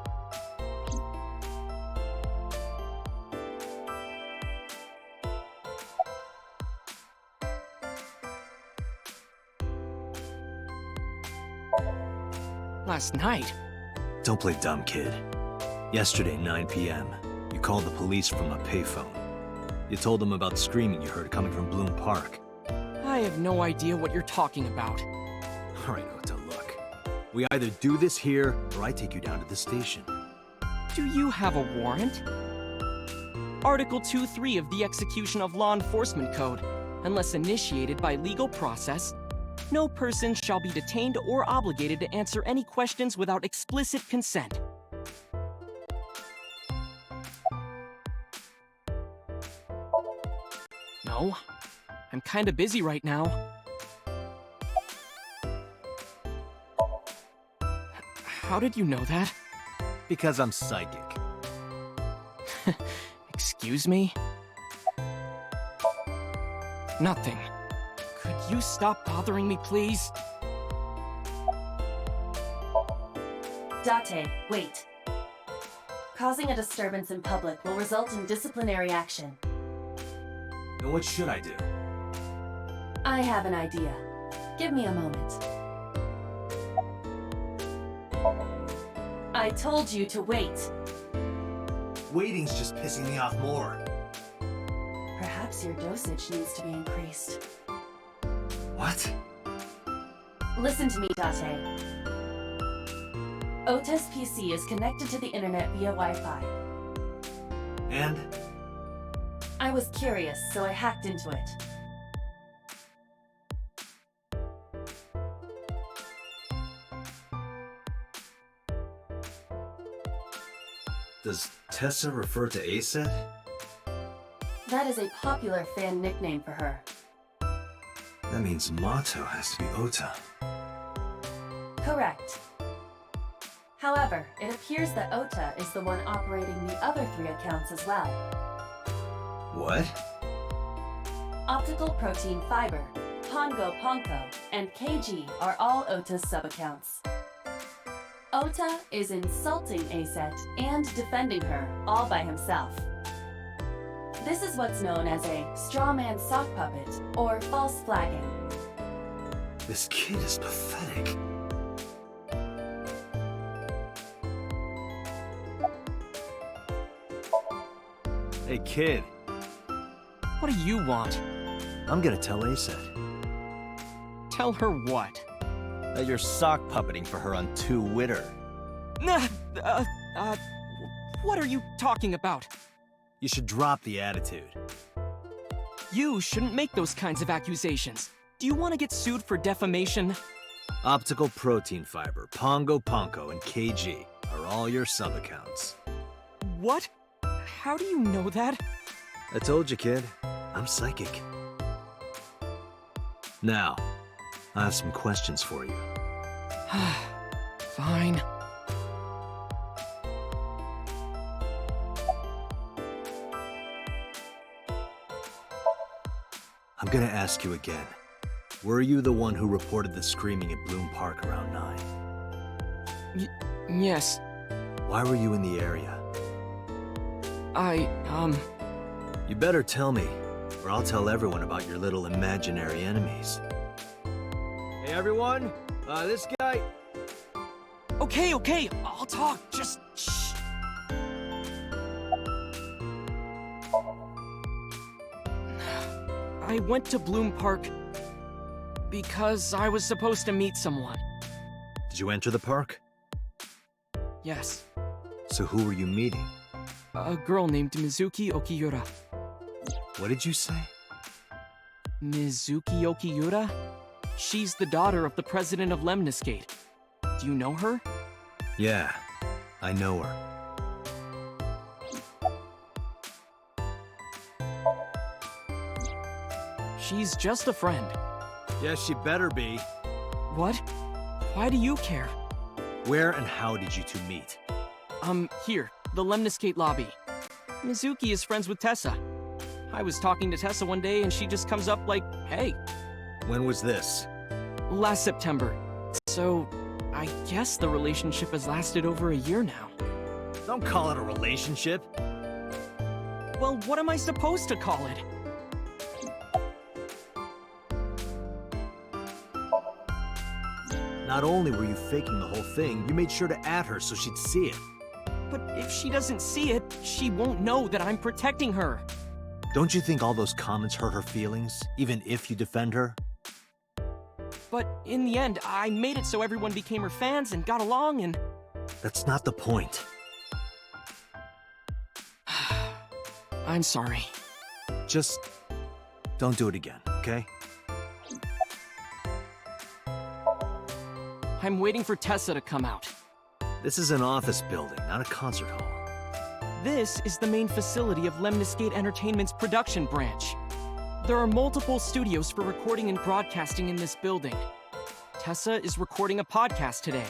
Last night? Don't play dumb, kid. Yesterday, 9 p.m., you called the police from a payphone. You told them about screaming you heard coming from Bloom Park. I have no idea what you're talking about. All right, Ota, look. We either do this here, or I take you down to the station. Do you have a warrant? Article 2.3 of the Execution of Law Enforcement Code. Unless initiated by legal process, no person shall be detained or obligated to answer any questions without explicit consent. No, I'm kinda busy right now. How did you know that? Because I'm psychic. Excuse me? Nothing. Could you stop bothering me, please? Date, wait. Causing a disturbance in public will result in disciplinary action. Then what should I do? I have an idea. Give me a moment. I told you to wait. Waiting's just pissing me off more. Perhaps your dosage needs to be increased. What? Listen to me, Date. Ota's PC is connected to the internet via Wi-Fi. And? I was curious, so I hacked into it. Does Tessa refer to Aset? That is a popular fan nickname for her. That means Mato has to be Ota. Correct. However, it appears that Ota is the one operating the other 3 accounts as well. What? Optical Protein Fiber, Pongo Ponko, and KG are all Ota's sub-accounts. Ota is insulting Aset and defending her all by himself. This is what's known as a strawman sock puppet or false flagging. This kid is pathetic. Hey, kid. What do you want? I'm gonna tell Aset Tell her what? that you're sock puppeting for her on Twitter. What are you talking about? You should drop the attitude. You shouldn't make those kinds of accusations. Do you want to get sued for defamation? Optical Protein Fiber, Pongo Ponko, and KG are all your sub-accounts. What? How do you know that? I told you, kid. I'm psychic. Now, I have some questions for you. Fine. I'm gonna ask you again. Were you the one who reported the screaming at Bloom Park around 9? Yes. Why were you in the area? You better tell me, or I'll tell everyone about your little imaginary enemies. Hey everyone, this guy... Okay, I'll talk. Just shh. I went to Bloom Park because I was supposed to meet someone. Did you enter the park? Yes. So who were you meeting? A girl named Mizuki Okiura. What did you say? Mizuki Okiura? She's the daughter of the president of Lemniscate. Do you know her? Yeah, I know her. She's just a friend. Yes, she better be. What? Why do you care? Where and how did you two meet? Here, the Lemniscate lobby. Mizuki is friends with Tessa. I was talking to Tessa one day and she just comes up like, hey. When was this? Last September. So, I guess the relationship has lasted over a year now. Don't call it a relationship. Well, what am I supposed to call it? Not only were you faking the whole thing, you made sure to add her so she'd see it. But if she doesn't see it, she won't know that I'm protecting her. Don't you think all those comments hurt her feelings, even if you defend her? But in the end, I made it so everyone became her fans and got along and... That's not the point. I'm sorry. Just don't do it again, okay? I'm waiting for Tessa to come out. This is an office building, not a concert hall. This is the main facility of Lemniscate Entertainment's production branch. There are multiple studios for recording and broadcasting in this building. Tessa is recording a podcast today.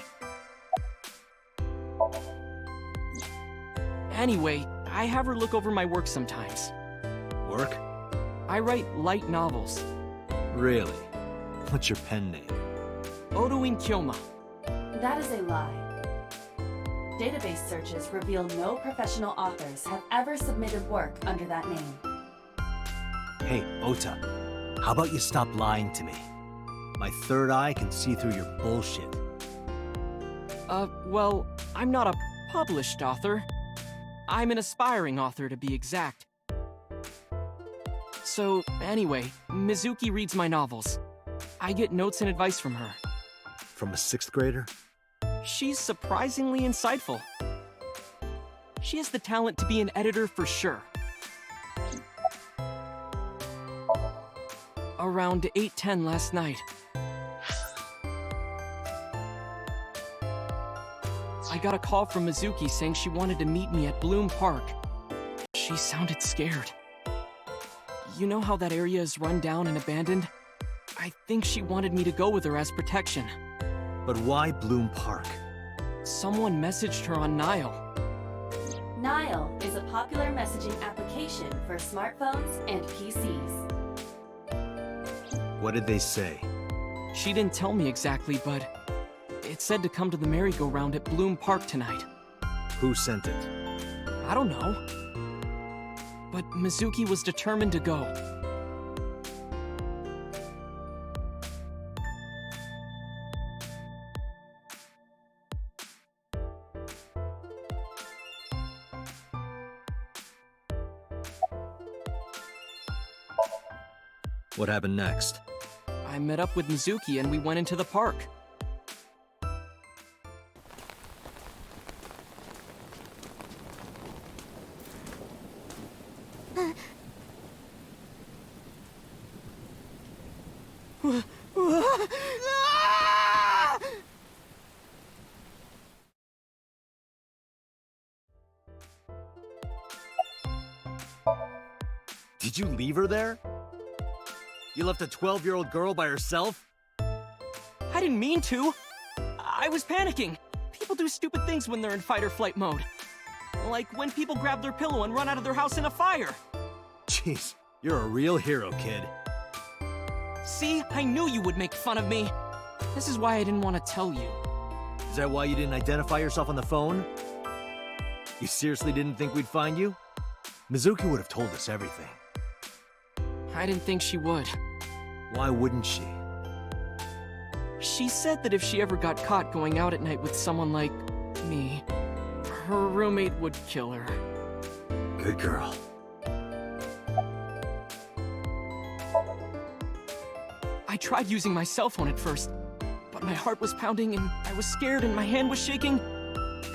Anyway, I have her look over my work sometimes. Work? I write light novels. Really? What's your pen name? Odoin Kyoma. That is a lie. Database searches reveal no professional authors have ever submitted work under that name. Hey, Ota, how about you stop lying to me? My third eye can see through your bullshit. Well, I'm not a published author. I'm an aspiring author, to be exact. So, anyway, Mizuki reads my novels. I get notes and advice from her. From a 6th grader? She's surprisingly insightful. She has the talent to be an editor for sure. Around 8:10 last night, I got a call from Mizuki saying she wanted to meet me at Bloom Park. She sounded scared. You know how that area is run down and abandoned? I think she wanted me to go with her as protection. But why Bloom Park? Someone messaged her on Nile. Nile is a popular messaging application for smartphones and PCs. What did they say? She didn't tell me exactly, but it said to come to the merry-go-round at Bloom Park tonight. Who sent it? I don't know. But Mizuki was determined to go. What happened next? I met up with Mizuki and we went into the park. Did you leave her there? You left a 12-year-old girl by herself? I didn't mean to. I was panicking. People do stupid things when they're in fight or flight mode. Like when people grab their pillow and run out of their house in a fire. Jeez, you're a real hero, kid. See, I knew you would make fun of me. This is why I didn't want to tell you. Is that why you didn't identify yourself on the phone? You seriously didn't think we'd find you? Mizuki would have told us everything. I didn't think she would. Why wouldn't she? She said that if she ever got caught going out at night with someone like me, her roommate would kill her. Good girl. I tried using my cell phone at first, but my heart was pounding and I was scared and my hand was shaking.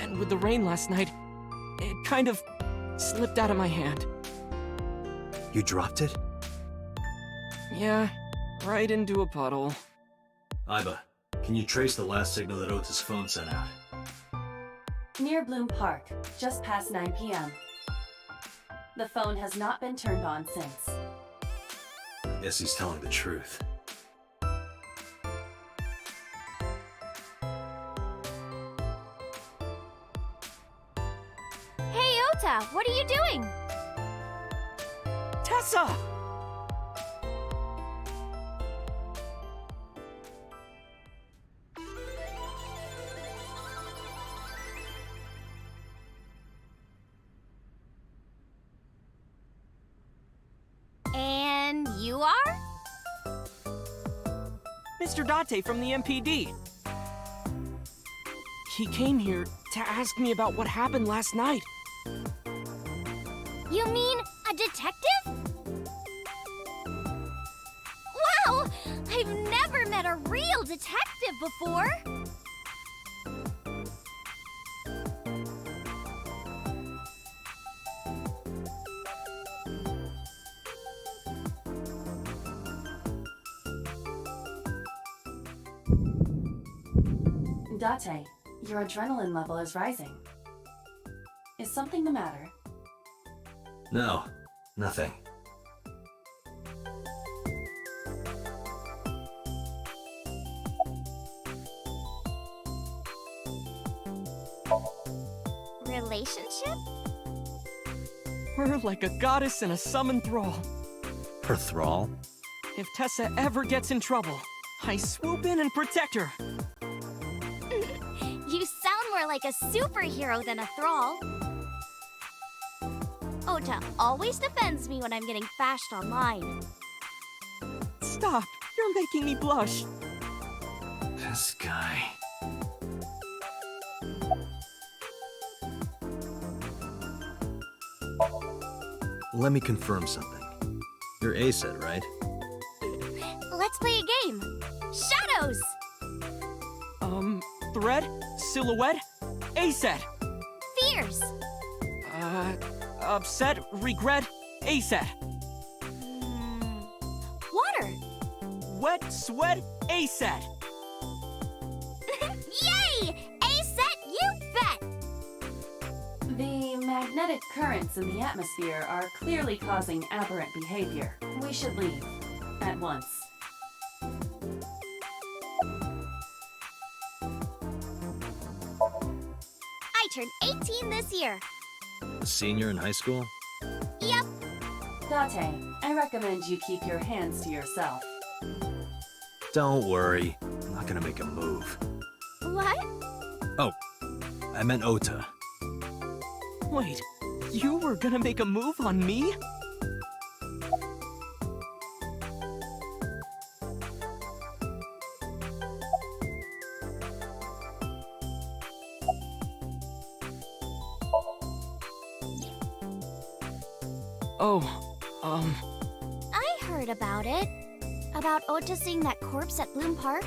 And with the rain last night, it kind of slipped out of my hand. You dropped it? Yeah, right into a puddle. Aiba, can you trace the last signal that Ota's phone sent out? Near Bloom Park, just past 9 p.m. The phone has not been turned on since. I guess he's telling the truth. Hey, Ota, what are you doing? Tessa! Mr. Date from the MPD. He came here to ask me about what happened last night. You mean a detective? Wow! I've never met a real detective before! Date, your adrenaline level is rising. Is something the matter? No, nothing. Relationship? We're like a goddess and a summoned thrall. Her thrall? If Tessa ever gets in trouble, I swoop in and protect her. You sound more like a superhero than a thrall. Ota always defends me when I'm getting bashed online. Stop! You're making me blush. This guy. Let me confirm something. You're ACET, right? Let's play a game. Shadows! Thread? Silhouette? ACET! Fears! Upset? Regret? ACET! Water! Wet? Sweat? ACET! Yay! ACET, you bet! The magnetic currents in the atmosphere are clearly causing aberrant behavior. We should leave. At once. I turned 18 this year. A senior in high school? Yep. Date, I recommend you keep your hands to yourself. Don't worry. I'm not gonna make a move. What? Oh, I meant Ota. Wait, you were gonna make a move on me? I heard about it. About Ota seeing that corpse at Bloom Park.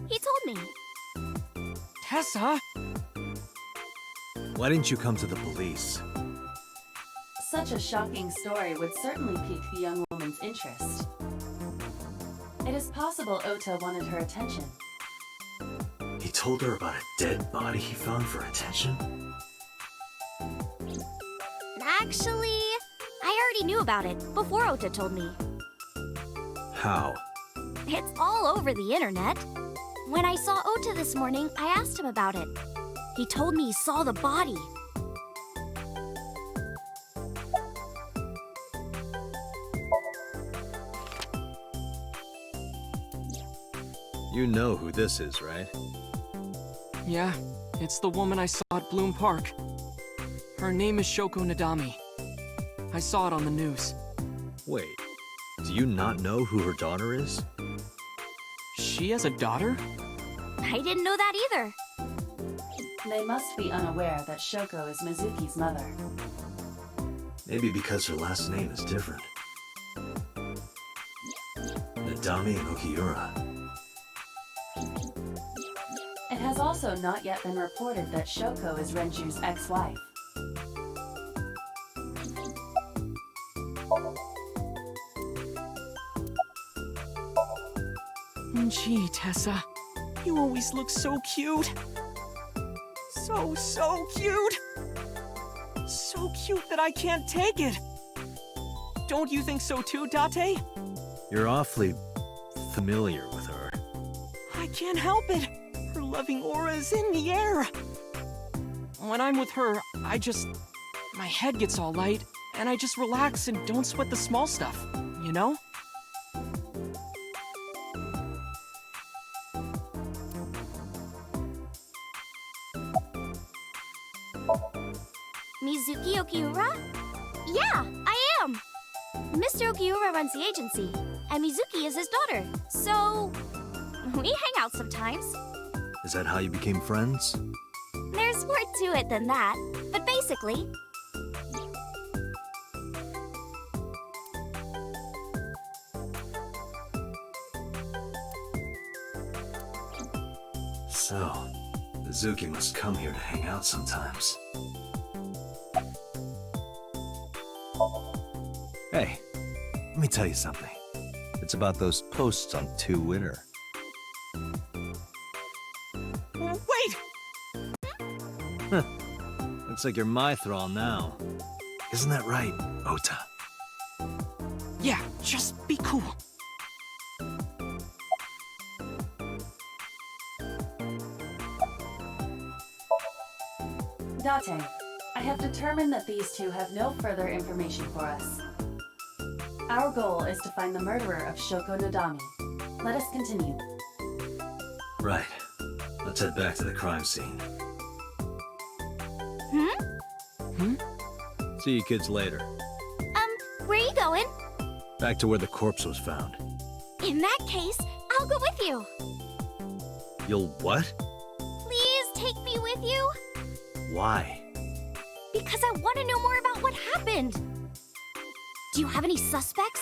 He told me. Tessa? Why didn't you come to the police? Such a shocking story would certainly pique the young woman's interest. It is possible Ota wanted her attention. He told her about a dead body he found for attention? Actually, I already knew about it before Ota told me. How? It's all over the internet. When I saw Ota this morning, I asked him about it. He told me he saw the body. You know who this is, right? Yeah, it's the woman I saw at Bloom Park. Her name is Shoko Nadami. I saw it on the news. Wait, do you not know who her daughter is? She has a daughter? I didn't know that either. They must be unaware that Shoko is Mizuki's mother. Maybe because her last name is different. Nadami and Okiura. It has also not yet been reported that Shoko is Renju's ex-wife. Gee, Tessa, you always look so cute. So cute. So cute that I can't take it. Don't you think so too, Date? You're awfully familiar with her. I can't help it. Her loving aura is in the air. When I'm with her, my head gets all light, and I just relax and don't sweat the small stuff, you know? Mizuki Okiura? Yeah, I am! Mr. Okiura runs the agency, and Mizuki is his daughter, so... We hang out sometimes. Is that how you became friends? There's more to it than that, but basically, So, Mizuki must come here to hang out sometimes. Hey, let me tell you something. It's about those posts on Twitter. Wait! Looks like you're my thrall now. Isn't that right, Ota? Yeah, just be cool. Date, I have determined that these two have no further information for us. Our goal is to find the murderer of Shoko Nodami. Let us continue. Right. Let's head back to the crime scene. See you kids later. where are you going? Back to where the corpse was found. In that case, I'll go with you. You'll what? Please take me with you. Why? Because I want to know more about what happened. Do you have any suspects?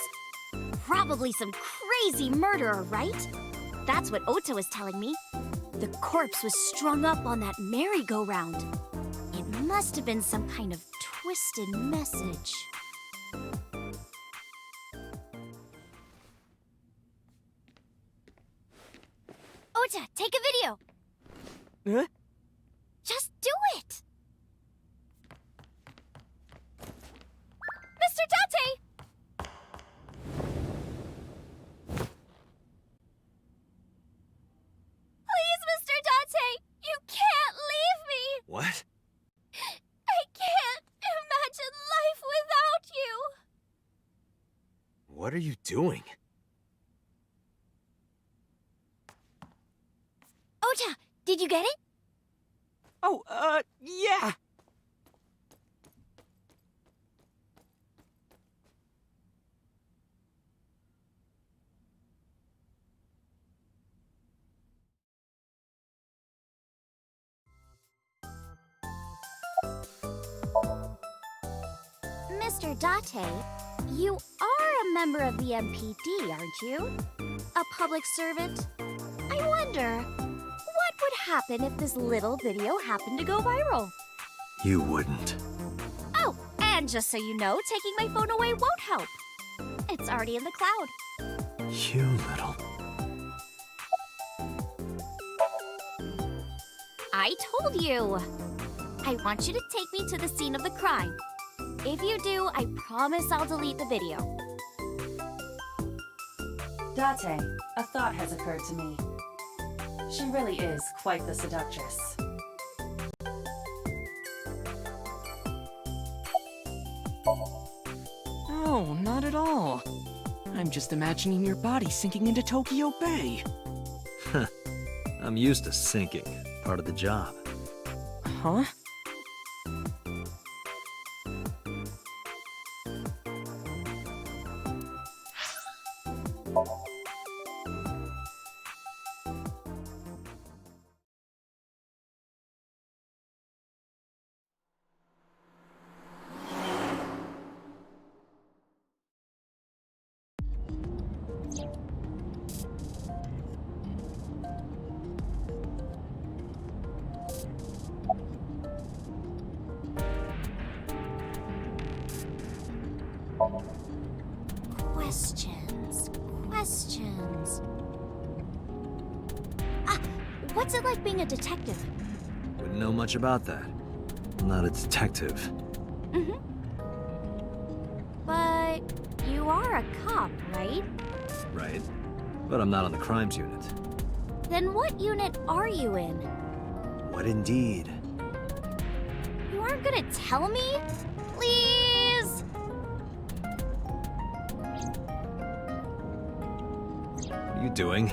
Probably some crazy murderer, right? That's what Ota was telling me. The corpse was strung up on that merry-go-round. It must have been some kind of twisted message. Ota, take a video. Huh? Just do it! Mr. Date! Please, Mr. Date! You can't leave me! What? I can't imagine life without you! What are you doing? Ota, did you get it? Oh, yeah. Mr. Date, you are a member of the MPD, aren't you? A public servant? I wonder, what would happen if this little video happened to go viral? You wouldn't. Oh, and just so you know, taking my phone away won't help. It's already in the cloud. You little... I told you! I want you to take me to the scene of the crime. If you do, I promise I'll delete the video. Date, a thought has occurred to me. She really is quite the seductress. Oh, not at all. I'm just imagining your body sinking into Tokyo Bay. I'm used to sinking. Part of the job. Huh? Questions. Ah, what's it like being a detective? Wouldn't know much about that. I'm not a detective. But you are a cop, right? Right. But I'm not on the crimes unit. Then what unit are you in? What indeed? You aren't gonna tell me? Please? What are you doing?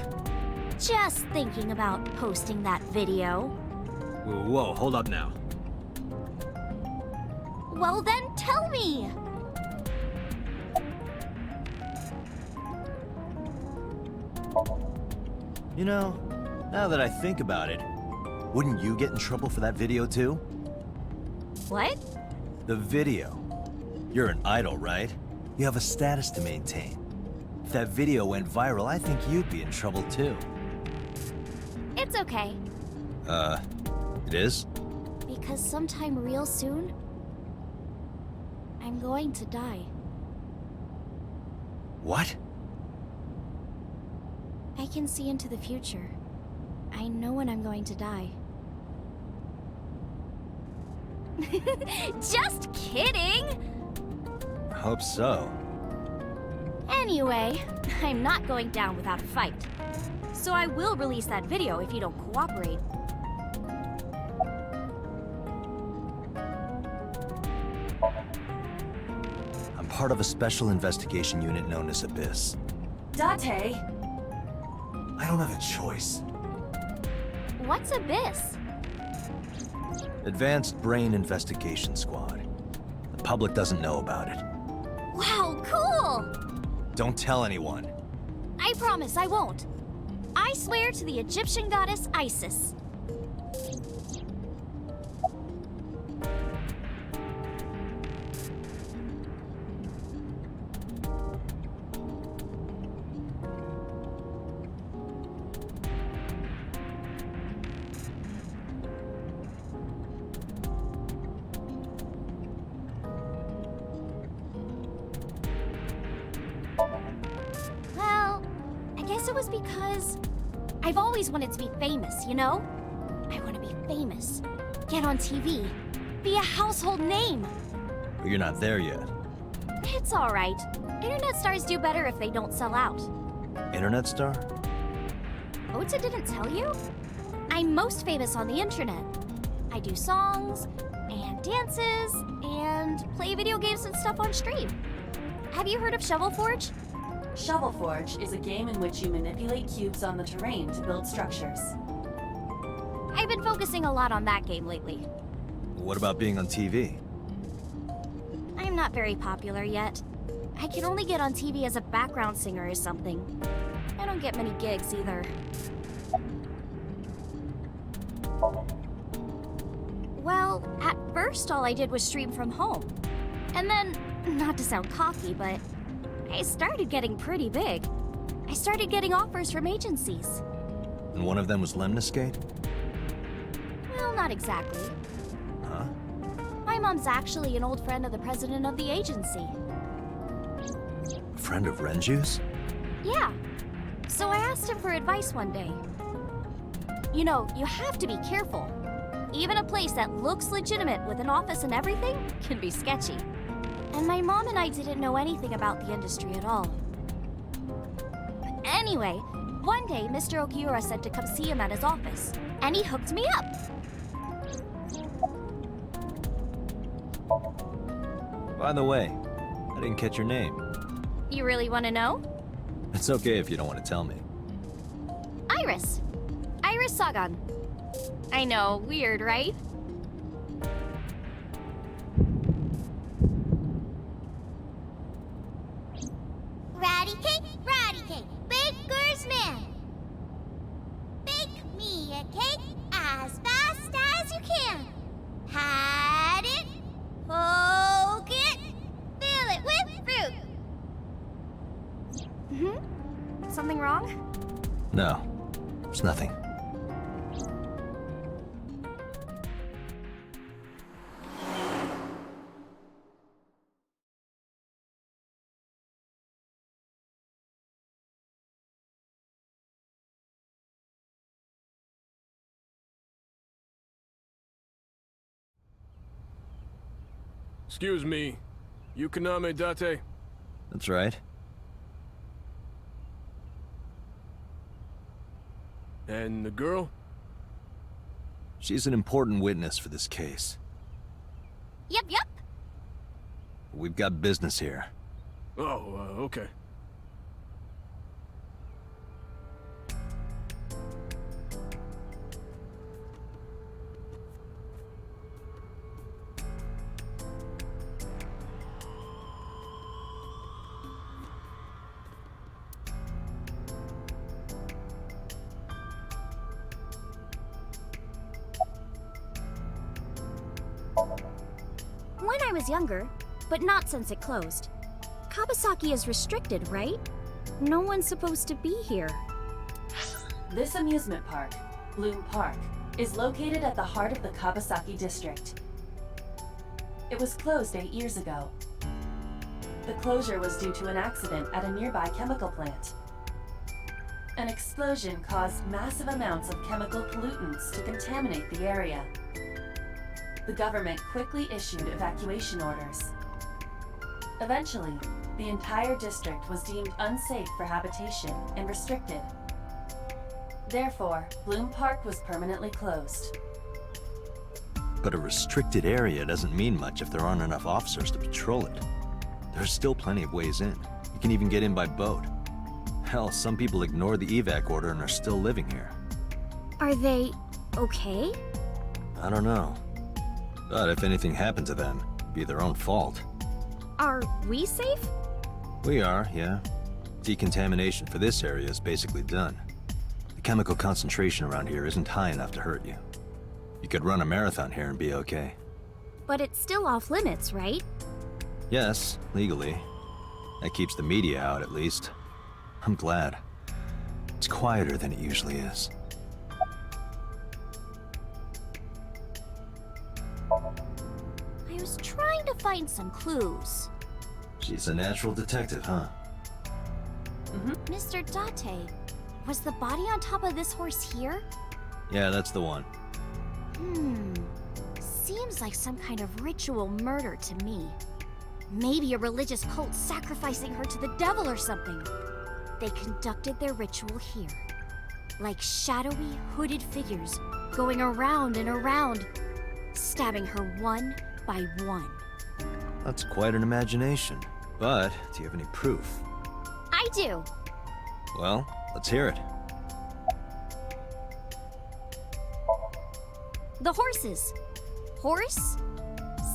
Just thinking about posting that video. Whoa, hold up now. Well then, tell me! You know, now that I think about it, wouldn't you get in trouble for that video too? What? The video. You're an idol, right? You have a status to maintain. If that video went viral, I think you'd be in trouble too. It's okay. It is? Because sometime real soon, I'm going to die. What? I can see into the future. I know when I'm going to die. Just kidding! Hope so. Anyway, I'm not going down without a fight. So I will release that video if you don't cooperate. I'm part of a special investigation unit known as Abyss. Date! I don't have a choice. What's Abyss? Advanced Brain Investigation Squad. The public doesn't know about it. Wow, cool! Don't tell anyone. I promise I won't. I swear to the Egyptian goddess Isis. Well, I guess it was because I've always wanted to be famous, you know? I want to be famous, get on TV, be a household name. But you're not there yet. It's all right. Internet stars do better if they don't sell out. Internet star? Ota didn't tell you? I'm most famous on the internet. I do songs, and dances, and play video games and stuff on stream. Have you heard of Shovel Forge? Shovel Forge is a game in which you manipulate cubes on the terrain to build structures. I've been focusing a lot on that game lately. What about being on TV? I'm not very popular yet. I can only get on TV as a background singer or something. I don't get many gigs either. Well, at first all I did was stream from home. And then, not to sound cocky, but I started getting pretty big. I started getting offers from agencies. And one of them was Lemniscate? Well, not exactly. Huh? My mom's actually an old friend of the president of the agency. A friend of Renju's? Yeah. So I asked him for advice one day. You know, you have to be careful. Even a place that looks legitimate with an office and everything can be sketchy. And my mom and I didn't know anything about the industry at all. Anyway, one day Mr. Okiura said to come see him at his office, and he hooked me up. By the way, I didn't catch your name. You really want to know? It's okay if you don't want to tell me. Iris. Iris Sagan. I know, weird, right? Ratty cake, baker's man. Bake me a cake as fast as you can. Pat it, poke it, fill it with fruit. Something wrong? No, there's nothing. Excuse me. Yukoname Date? That's right. And the girl? She's an important witness for this case. Yep. We've got business here. Oh, okay. I was younger, but not since it closed. Kabasaki is restricted, right? No one's supposed to be here. This amusement park, Bloom Park, is located at the heart of the Kabasaki district. It was closed 8 years ago. The closure was due to an accident at a nearby chemical plant. An explosion caused massive amounts of chemical pollutants to contaminate the area. The government quickly issued evacuation orders. Eventually, the entire district was deemed unsafe for habitation and restricted. Therefore, Bloom Park was permanently closed. But a restricted area doesn't mean much if there aren't enough officers to patrol it. There's still plenty of ways in. You can even get in by boat. Hell, some people ignored the evac order and are still living here. Are they okay? I don't know. But if anything happened to them, it'd be their own fault. Are we safe? We are, yeah. Decontamination for this area is basically done. The chemical concentration around here isn't high enough to hurt you. You could run a marathon here and be okay. But it's still off limits, right? Yes, legally. That keeps the media out, at least. I'm glad. It's quieter than it usually is. I was trying to find some clues. She's a natural detective, huh? Mr. Date, was the body on top of this horse here? Yeah, that's the one. Seems like some kind of ritual murder to me. Maybe a religious cult sacrificing her to the devil or something. They conducted their ritual here. Like shadowy, hooded figures going around and around, stabbing her one by one. That's quite an imagination. But, do you have any proof? I do. Well, let's hear it. The horses. Horse?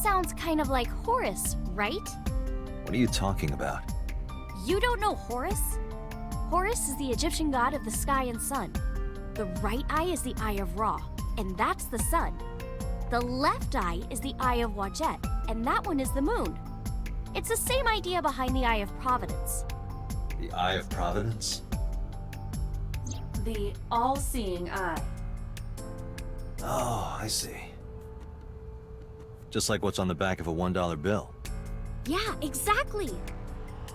Sounds kind of like Horus, right? What are you talking about? You don't know Horus? Horus is the Egyptian god of the sky and sun. The right eye is the Eye of Ra, and that's the sun. The left eye is the Eye of Wadjet, and that one is the moon. It's the same idea behind the Eye of Providence. The Eye of Providence? The all-seeing eye. Oh, I see. Just like what's on the back of a $1 bill. Yeah, exactly.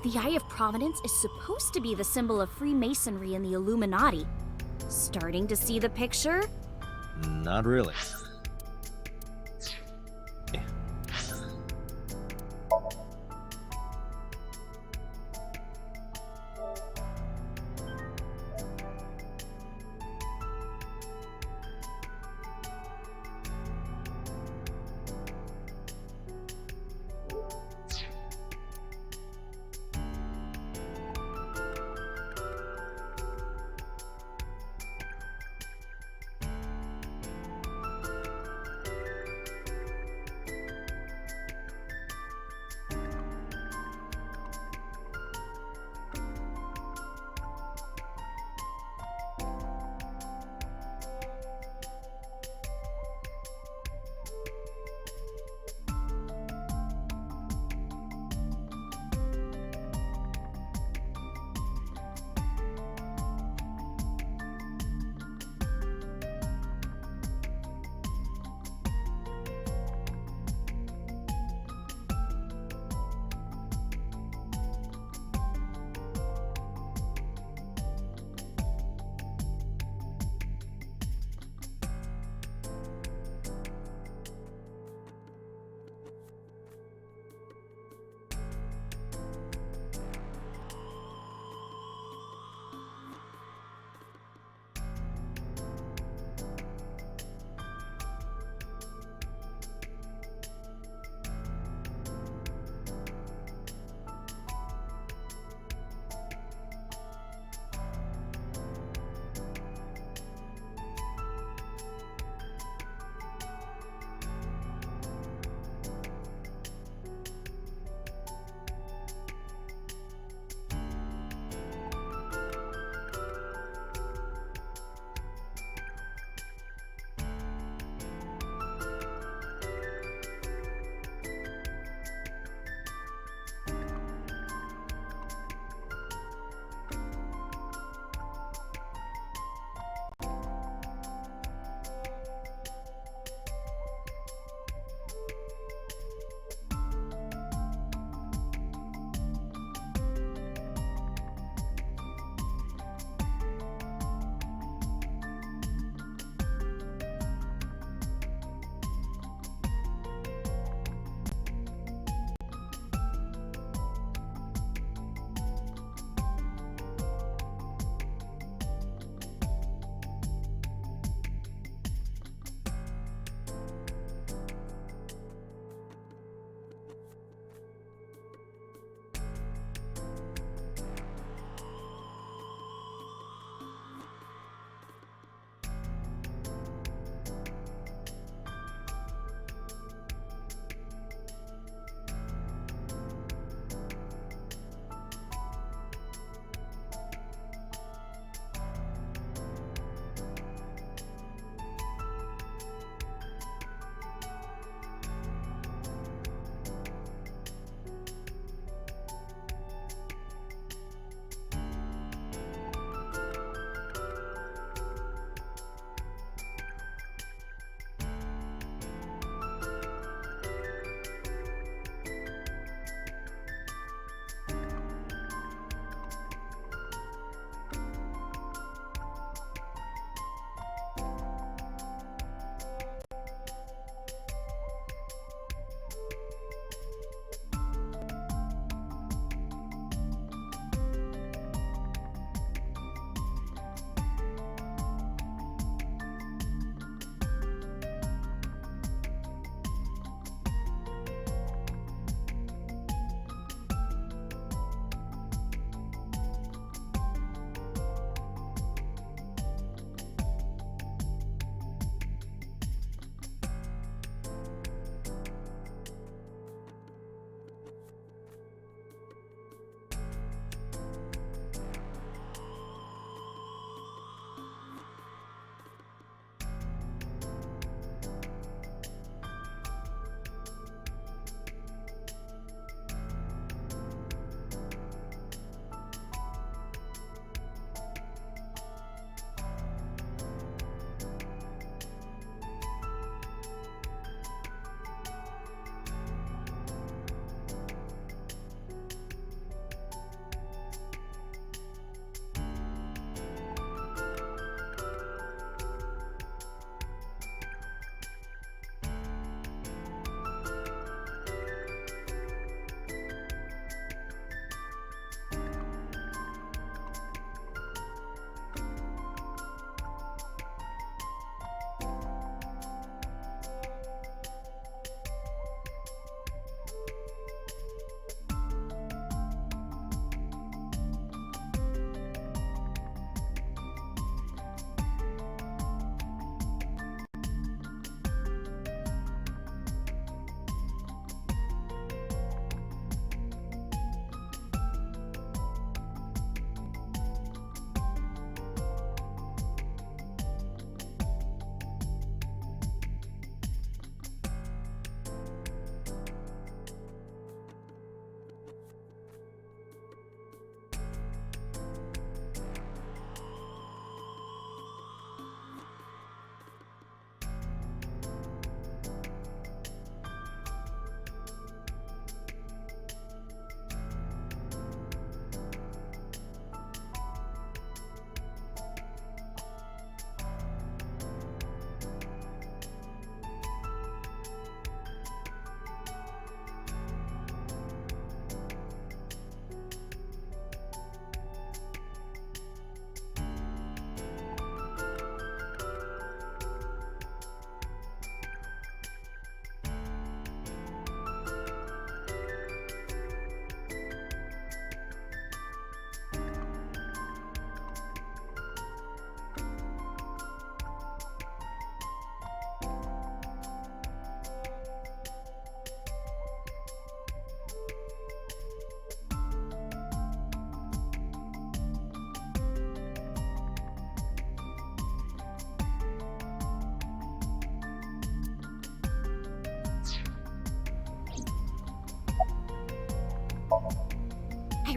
The Eye of Providence is supposed to be the symbol of Freemasonry and the Illuminati. Starting to see the picture? Not really.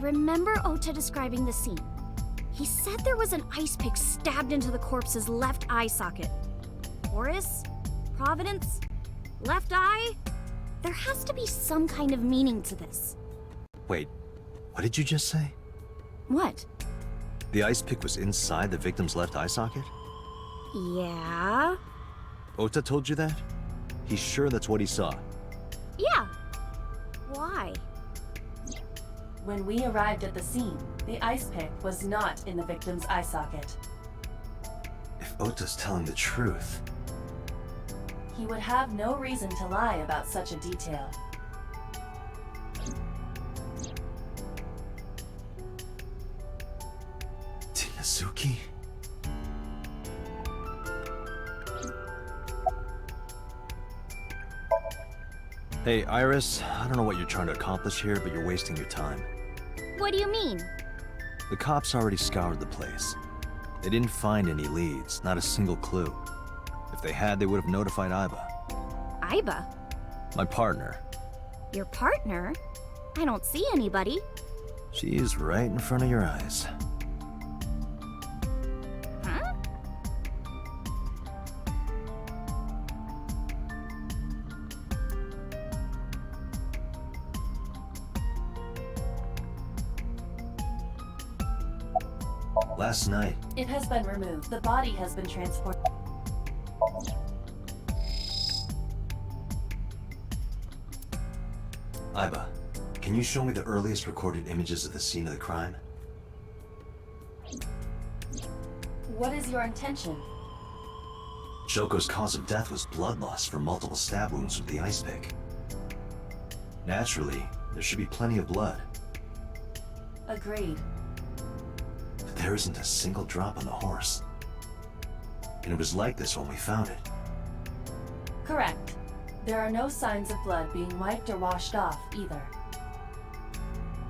remember Ota describing the scene. He said there was an ice pick stabbed into the corpse's left eye socket. Horus? Providence? Left eye? There has to be some kind of meaning to this. Wait, what did you just say? What? The ice pick was inside the victim's left eye socket? Yeah? Ota told you that? He's sure that's what he saw. Yeah. Why? When we arrived at the scene, the ice pick was not in the victim's eye socket. If Ota's telling the truth... He would have no reason to lie about such a detail. Tinazuki? Hey, Iris, I don't know what you're trying to accomplish here, but you're wasting your time. What do you mean? The cops already scoured the place. They didn't find any leads, not a single clue. If they had, they would have notified Aiba. Aiba? My partner. Your partner? I don't see anybody. She's right in front of your eyes. Huh? Last night, It has been removed. The body has been transported. Aiba, can you show me the earliest recorded images of the scene of the crime? What is your intention? Shoko's cause of death was blood loss from multiple stab wounds with the ice pick. Naturally, there should be plenty of blood, Agreed. but there isn't a single drop on the horse. And it was like this when we found it. Correct. There are no signs of blood being wiped or washed off, either.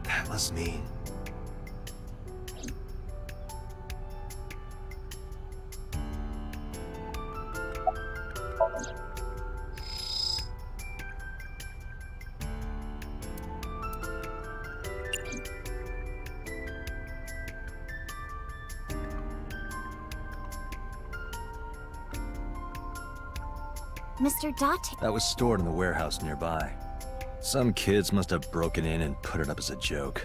That must mean... Mr. Date. that was stored in the warehouse nearby. Some kids must have broken in and put it up as a joke.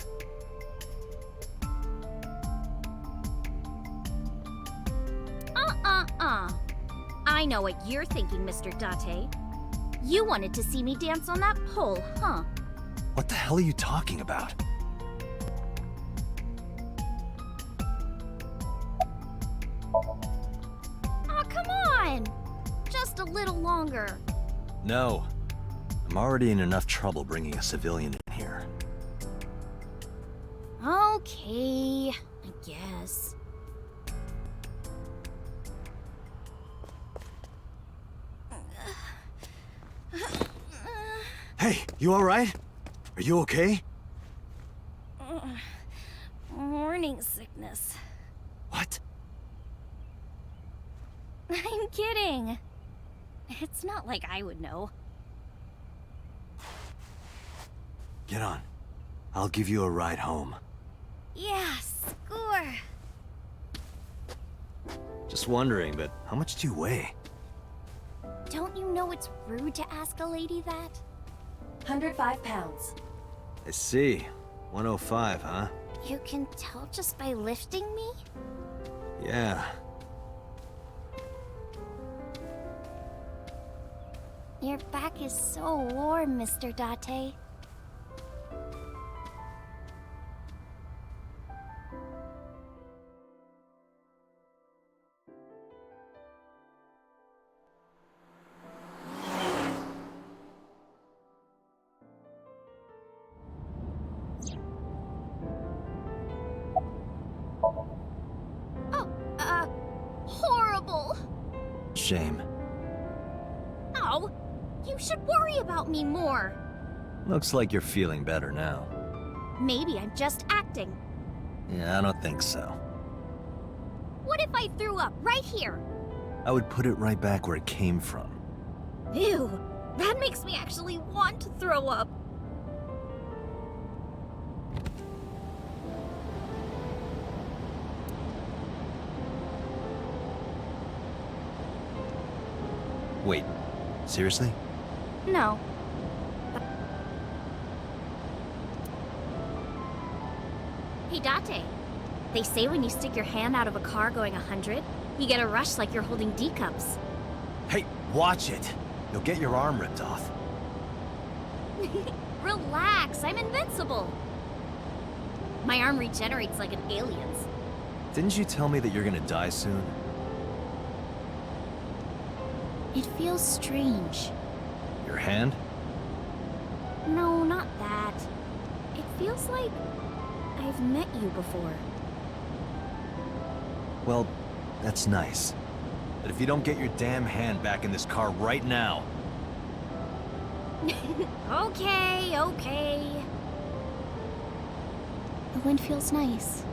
I know what you're thinking, Mr. Date. You wanted to see me dance on that pole, huh? What the hell are you talking about? Aw, come on! Just a little longer. No. I'm already in enough trouble bringing a civilian in here. Okay, I guess. Hey, you alright? Are you okay? Morning sickness. What? I'm kidding. It's not like I would know. Get on. I'll give you a ride home. Yeah, score. Just wondering, but how much do you weigh? Don't you know it's rude to ask a lady that? 105 pounds. I see. 105, huh? You can tell just by lifting me? Yeah. Your back is so warm, Mr. Date. Horrible! Shame. Oh, you should worry about me more. Looks like you're feeling better now. Maybe I'm just acting. Yeah, I don't think so. What if I threw up right here? I would put it right back where it came from. Ew, that makes me actually want to throw up. Wait, seriously? No. Hey, Date. They say when you stick your hand out of a car going 100, you get a rush like you're holding D cups. Hey, watch it! You'll get your arm ripped off. Relax, I'm invincible. My arm regenerates like an alien's. Didn't you tell me that you're gonna die soon? It feels strange. Your hand? No, not that. It feels like I've met you before. Well, that's nice. But if you don't get your damn hand back in this car right now... Okay, okay. The wind feels nice.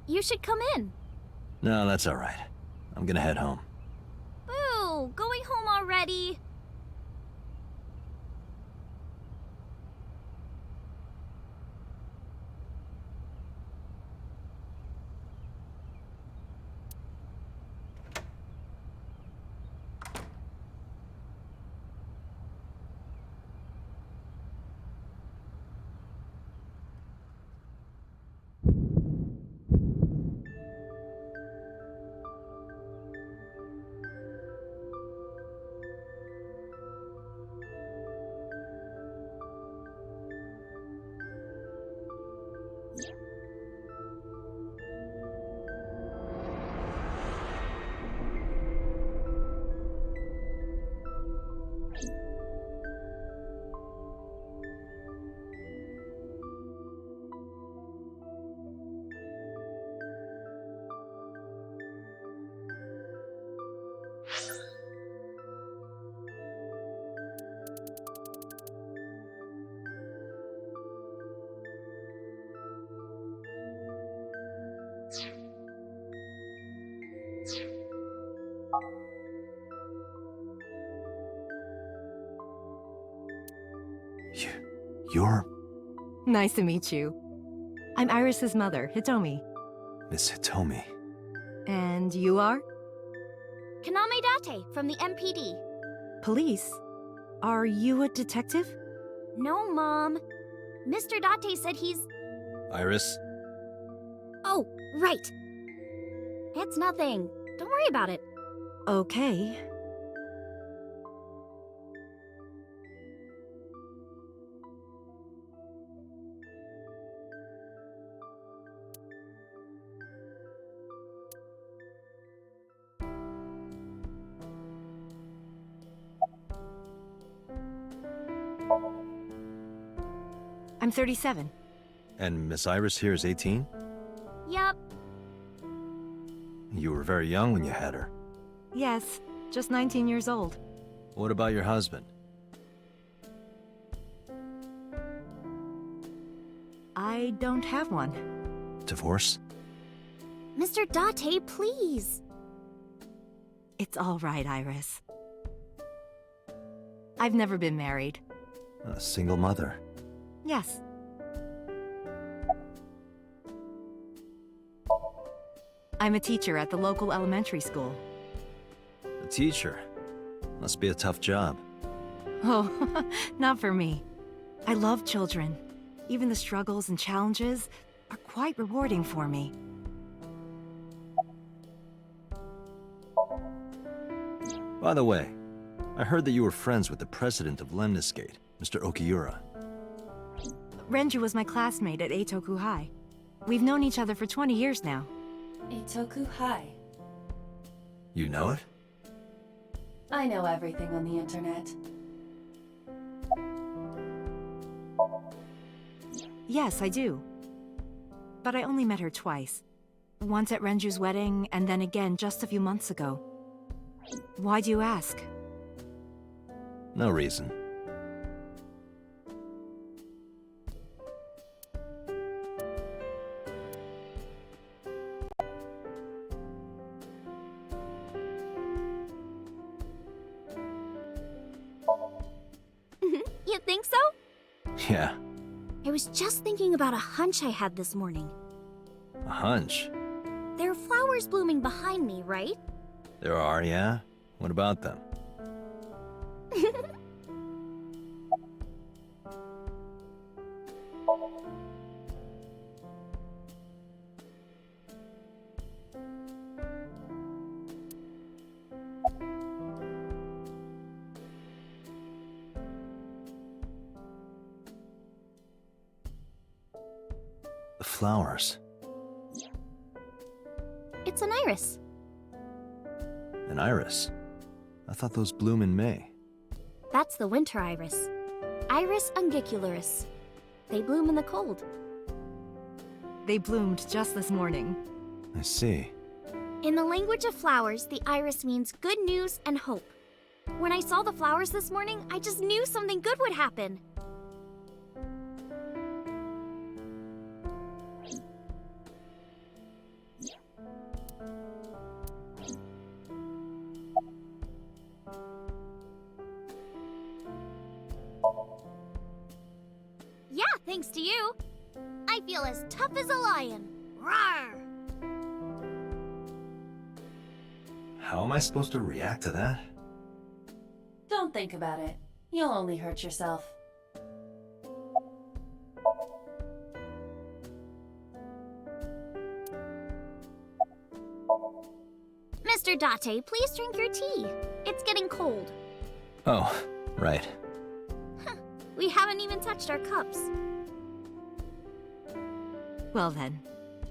You should come in. No, that's alright. I'm gonna head home. Boo! Going home already? You're Nice to meet you. I'm Iris's mother, Hitomi. Miss Hitomi. And you are? Kaname Date from the MPD. Police? Are you a detective? No, Mom. Mr. Date said he's... Iris? Oh, right. It's nothing. Don't worry about it. Okay. I'm 37. And Miss Iris here is 18? Yup. You were very young when you had her. Yes, just 19 years old. What about your husband? I don't have one. Divorce? Mr. Date, please. It's all right, Iris. I've never been married. A single mother. Yes. I'm a teacher at the local elementary school. A teacher? Must be a tough job. Oh, not for me. I love children. Even the struggles and challenges are quite rewarding for me. By the way, I heard that you were friends with the president of Lemniscate, Mr. Okiura. Renju was my classmate at Eitoku High. We've known each other for 20 years now. Eitoku High. You know it? I know everything on the internet. Yes, I do. But I only met her twice. Once at Renju's wedding, and then again just a few months ago. Why do you ask? No reason. You think so? Yeah, I was just thinking about a hunch I had this morning. a hunch. There are flowers blooming behind me, right? There are, yeah? What about them? The flowers. It's an iris. An iris? I thought those bloom in May. That's the winter iris. Iris ungicularis. They bloom in the cold. They bloomed just this morning. I see. In the language of flowers, the iris means good news and hope. When I saw the flowers this morning, I just knew something good would happen. thanks to you. I feel as tough as a lion. Rawr! How am I supposed to react to that? Don't think about it. You'll only hurt yourself. Mr. Date, please drink your tea. It's getting cold. Oh, right. We haven't even touched our cups. Well then,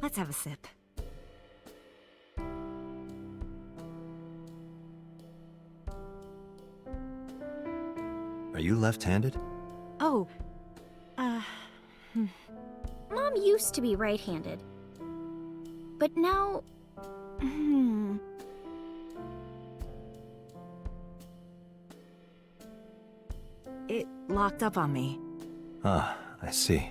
let's have a sip. Are you left-handed? Oh, Mom used to be right-handed. But now... It locked up on me. Ah, I see.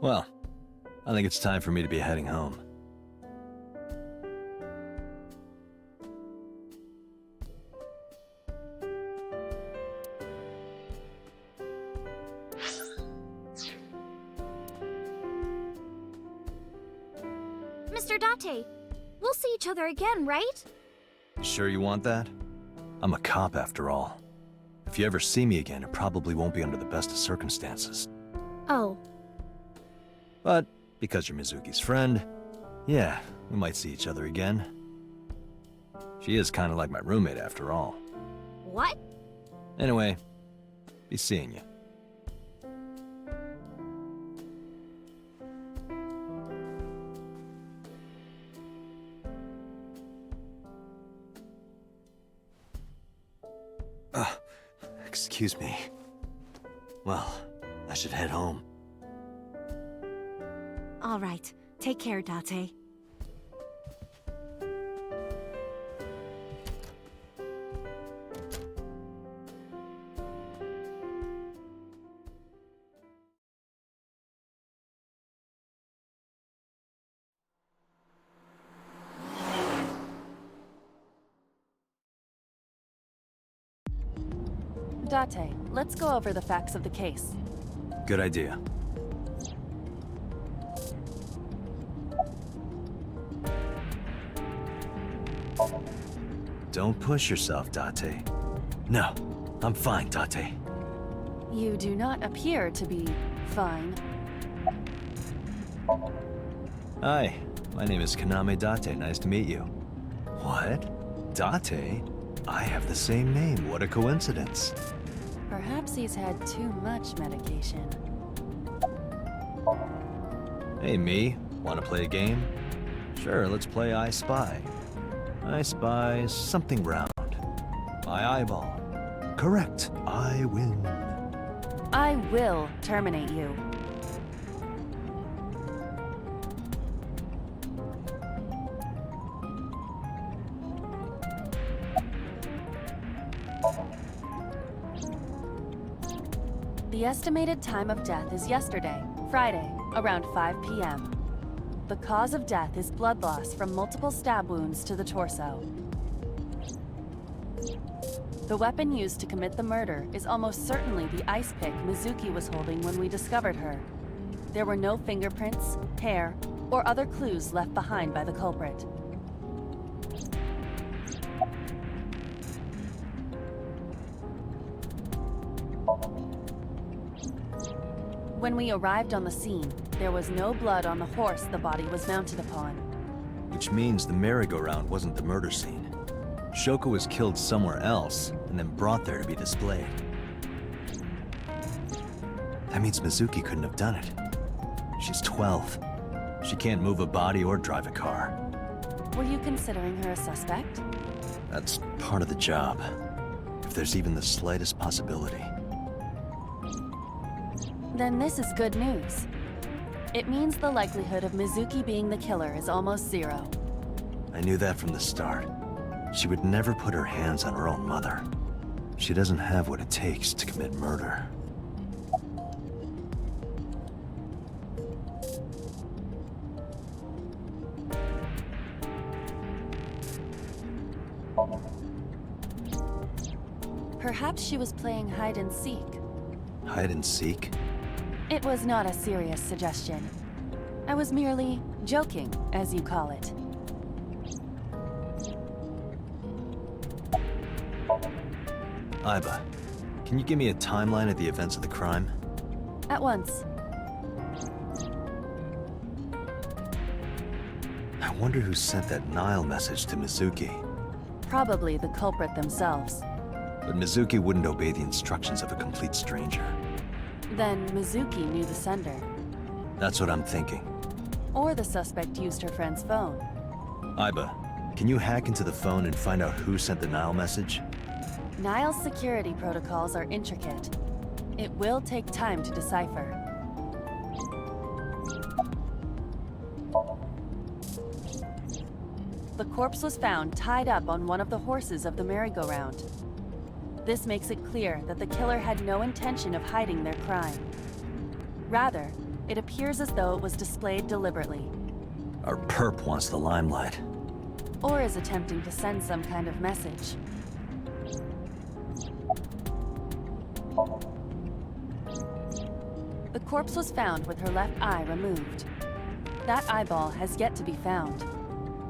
Well, I think it's time for me to be heading home. Mr. Date, we'll see each other again, right? Sure you want that? I'm a cop after all. If you ever see me again, it probably won't be under the best of circumstances. Oh. But because you're Mizuki's friend, yeah, we might see each other again. She is kind of like my roommate after all. What? Anyway, be seeing you. Excuse me. Well, I should head home. All right, take care, Date. Date, let's go over the facts of the case. Good idea. Don't push yourself, Date. No, I'm fine, Date. You do not appear to be fine. Hi, my name is Kaname Date. Nice to meet you. What? Date? I have the same name. What a coincidence. Perhaps he's had too much medication. Hey, me. Want to play a game? Sure, let's play I Spy. I spy something round. My eyeball. Correct. I win. I will terminate you. The estimated time of death is yesterday, Friday, around 5 p.m. The cause of death is blood loss from multiple stab wounds to the torso. The weapon used to commit the murder is almost certainly the ice pick Mizuki was holding when we discovered her. There were no fingerprints, hair, or other clues left behind by the culprit. When we arrived on the scene, there was no blood on the horse the body was mounted upon. Which means the merry-go-round wasn't the murder scene. Shoko was killed somewhere else, and then brought there to be displayed. That means Mizuki couldn't have done it. She's 12. She can't move a body or drive a car. Were you considering her a suspect? That's part of the job. If there's even the slightest possibility. Then this is good news. It means the likelihood of Mizuki being the killer is almost zero. I knew that from the start. She would never put her hands on her own mother. She doesn't have what it takes to commit murder. Perhaps she was playing hide and seek. Hide and seek? It was not a serious suggestion. I was merely joking, as you call it. Aiba, can you give me a timeline of the events of the crime? At once. I wonder who sent that Nile message to Mizuki. Probably the culprit themselves. But Mizuki wouldn't obey the instructions of a complete stranger. Then Mizuki knew the sender. That's what I'm thinking. Or the suspect used her friend's phone. Aiba, can you hack into the phone and find out who sent the Nile message? Nile's security protocols are intricate. It will take time to decipher. The corpse was found tied up on one of the horses of the merry-go-round. This makes it clear that the killer had no intention of hiding their crime. Rather, it appears as though it was displayed deliberately. Our perp wants the limelight. Or is attempting to send some kind of message. The corpse was found with her left eye removed. That eyeball has yet to be found.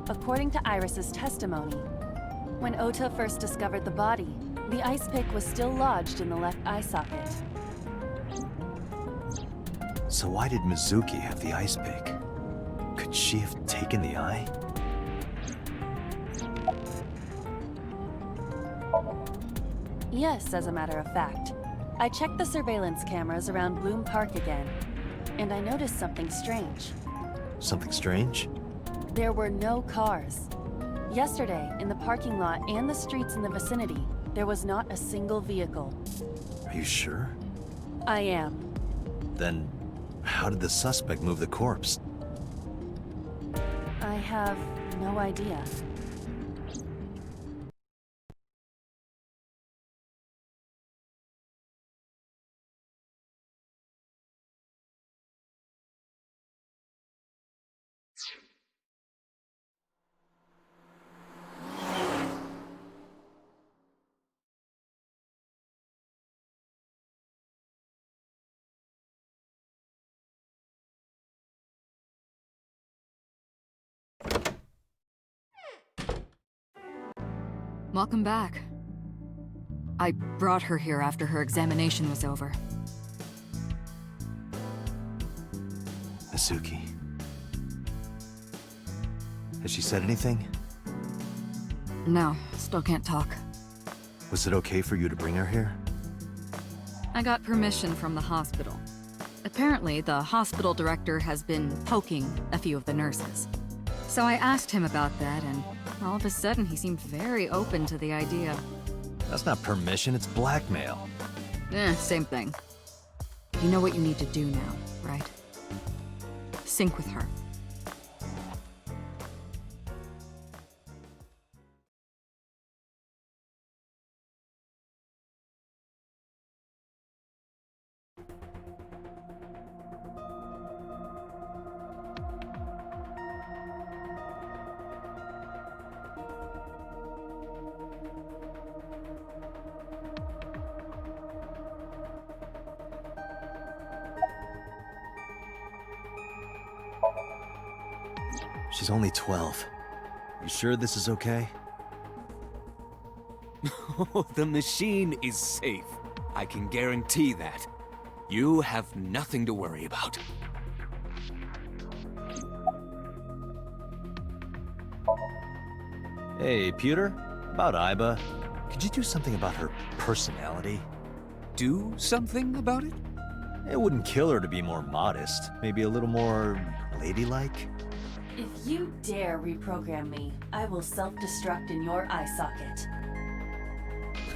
According to Iris's testimony, when Ota first discovered the body, the ice pick was still lodged in the left eye socket. So why did Mizuki have the ice pick? Could she have taken the eye? Yes, as a matter of fact. I checked the surveillance cameras around Bloom Park again, and I noticed something strange. Something strange? There were no cars. Yesterday, in the parking lot and the streets in the vicinity, there was not a single vehicle. Are you sure? I am. Then, how did the suspect move the corpse? I have no idea. Welcome back. I brought her here after her examination was over. Mizuki. Has she said anything? No, still can't talk. Was it okay for you to bring her here? I got permission from the hospital. Apparently, the hospital director has been poking a few of the nurses. So I asked him about that, and all of a sudden he seemed very open to the idea. That's not permission, it's blackmail. Same thing. You know what you need to do now, right? Sync with her. She's only 12. You sure this is okay? The machine is safe. I can guarantee that. You have nothing to worry about. Hey, Pewter? About Aiba. Could you do something about her personality? Do something about it? It wouldn't kill her to be more modest. Maybe a little more ladylike? If you dare reprogram me, I will self-destruct in your eye socket.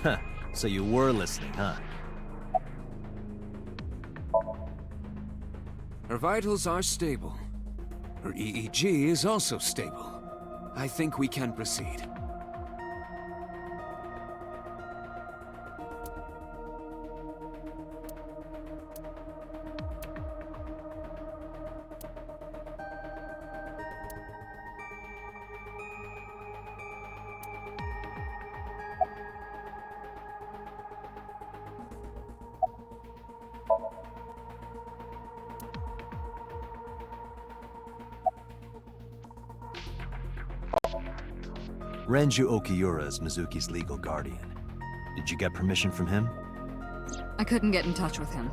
Huh. So you were listening, huh? Her vitals are stable. Her EEG is also stable. I think we can proceed. Renju Okiura is Mizuki's legal guardian. Did you get permission from him? I couldn't get in touch with him.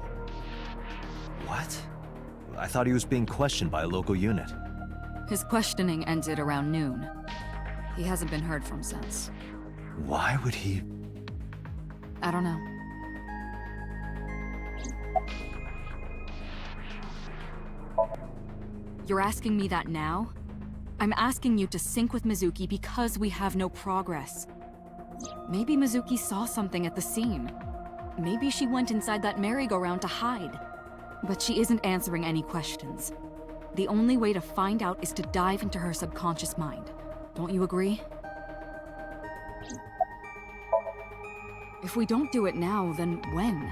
What? I thought he was being questioned by a local unit. His questioning ended around noon. He hasn't been heard from since. Why would he... I don't know. You're asking me that now? I'm asking you to sync with Mizuki because we have no progress. Maybe Mizuki saw something at the scene. Maybe she went inside that merry-go-round to hide. But she isn't answering any questions. The only way to find out is to dive into her subconscious mind. Don't you agree? If we don't do it now, then when?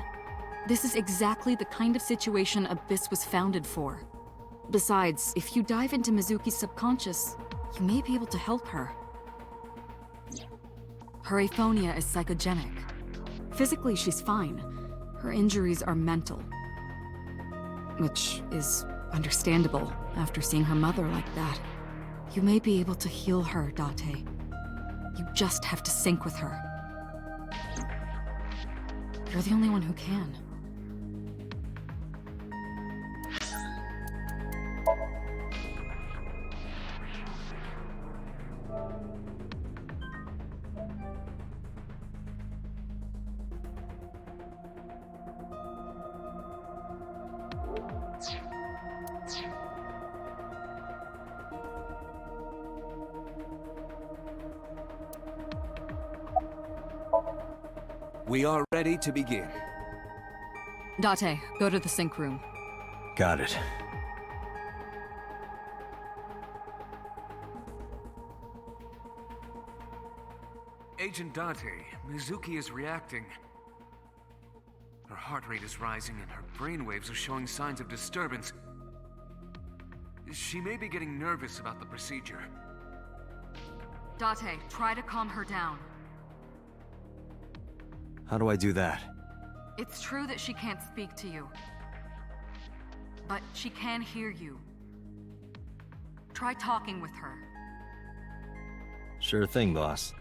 This is exactly the kind of situation Abyss was founded for. Besides, if you dive into Mizuki's subconscious, you may be able to help her. Her aphonia is psychogenic. Physically, she's fine. Her injuries are mental. Which is understandable after seeing her mother like that. You may be able to heal her, Date. You just have to sync with her. You're the only one who can. We are ready to begin. Date, go to the sync room. Got it. Agent Date, Mizuki is reacting. Her heart rate is rising and her brainwaves are showing signs of disturbance. She may be getting nervous about the procedure. Date, try to calm her down. How do I do that? It's true that she can't speak to you. But she can hear you. Try talking with her. Sure thing, boss.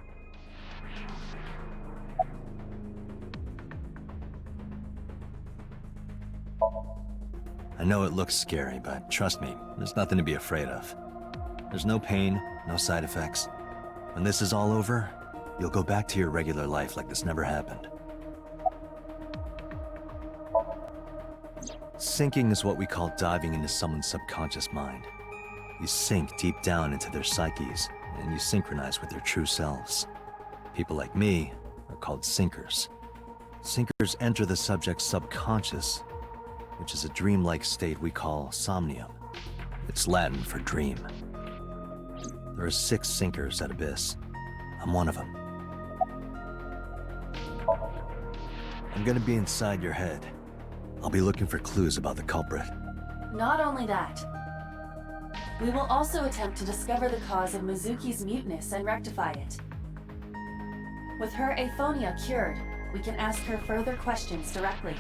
I know it looks scary, but trust me, there's nothing to be afraid of. There's no pain, no side effects. When this is all over, you'll go back to your regular life like this never happened. Sinking is what we call diving into someone's subconscious mind. You sink deep down into their psyches, and you synchronize with their true selves. People like me are called sinkers. Sinkers enter the subject's subconscious, which is a dreamlike state we call somnium. It's Latin for dream. There are 6 sinkers at Abyss. I'm one of them. I'm gonna be inside your head. I'll be looking for clues about the culprit. Not only that, we will also attempt to discover the cause of Mizuki's muteness and rectify it. With her aphonia cured, we can ask her further questions directly.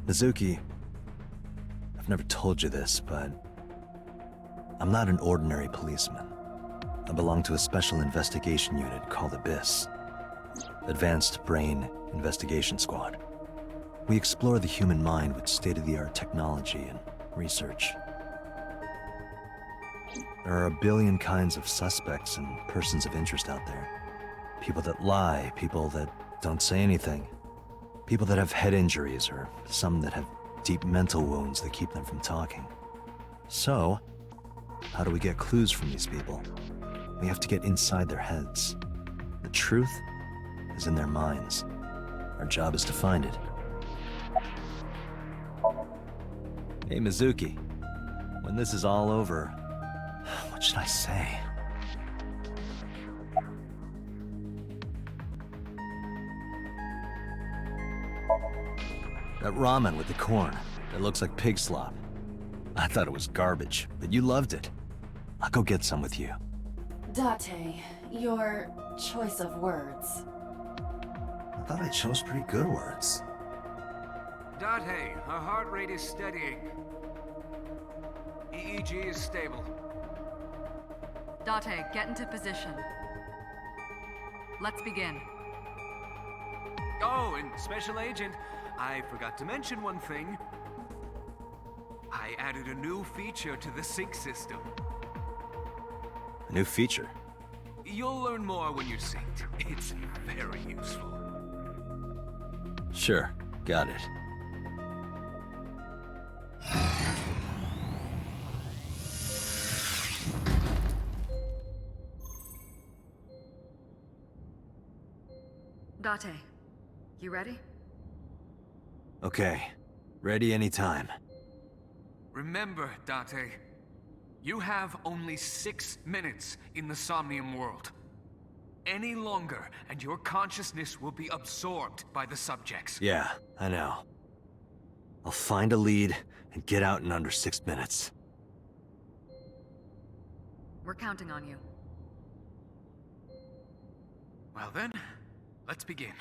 Mizuki, I've never told you this, but I'm not an ordinary policeman. I belong to a special investigation unit called Abyss. Advanced Brain Investigation Squad. We explore the human mind with state-of-the-art technology and research. There are a billion kinds of suspects and persons of interest out there. People that lie, people that don't say anything. People that have head injuries, or some that have deep mental wounds that keep them from talking. So, how do we get clues from these people? We have to get inside their heads. The truth is in their minds. Our job is to find it. Hey, Mizuki. When this is all over, what should I say? That ramen with the corn, it looks like pig slop. I thought it was garbage, but you loved it. I'll go get some with you. Date, your choice of words. I thought I chose pretty good words. Date, her heart rate is steadying. EEG is stable. Date, get into position. Let's begin. Oh, and Special Agent, I forgot to mention one thing. I added a new feature to the sync system. A new feature. You'll learn more when you're synced. It's very useful. Sure, got it. Date, you ready? Okay, ready anytime. Remember, Date, you have only 6 minutes in the Somnium world. Any longer, and your consciousness will be absorbed by the subjects. Yeah, I know. I'll find a lead and get out in under 6 minutes. We're counting on you. Well then, let's begin.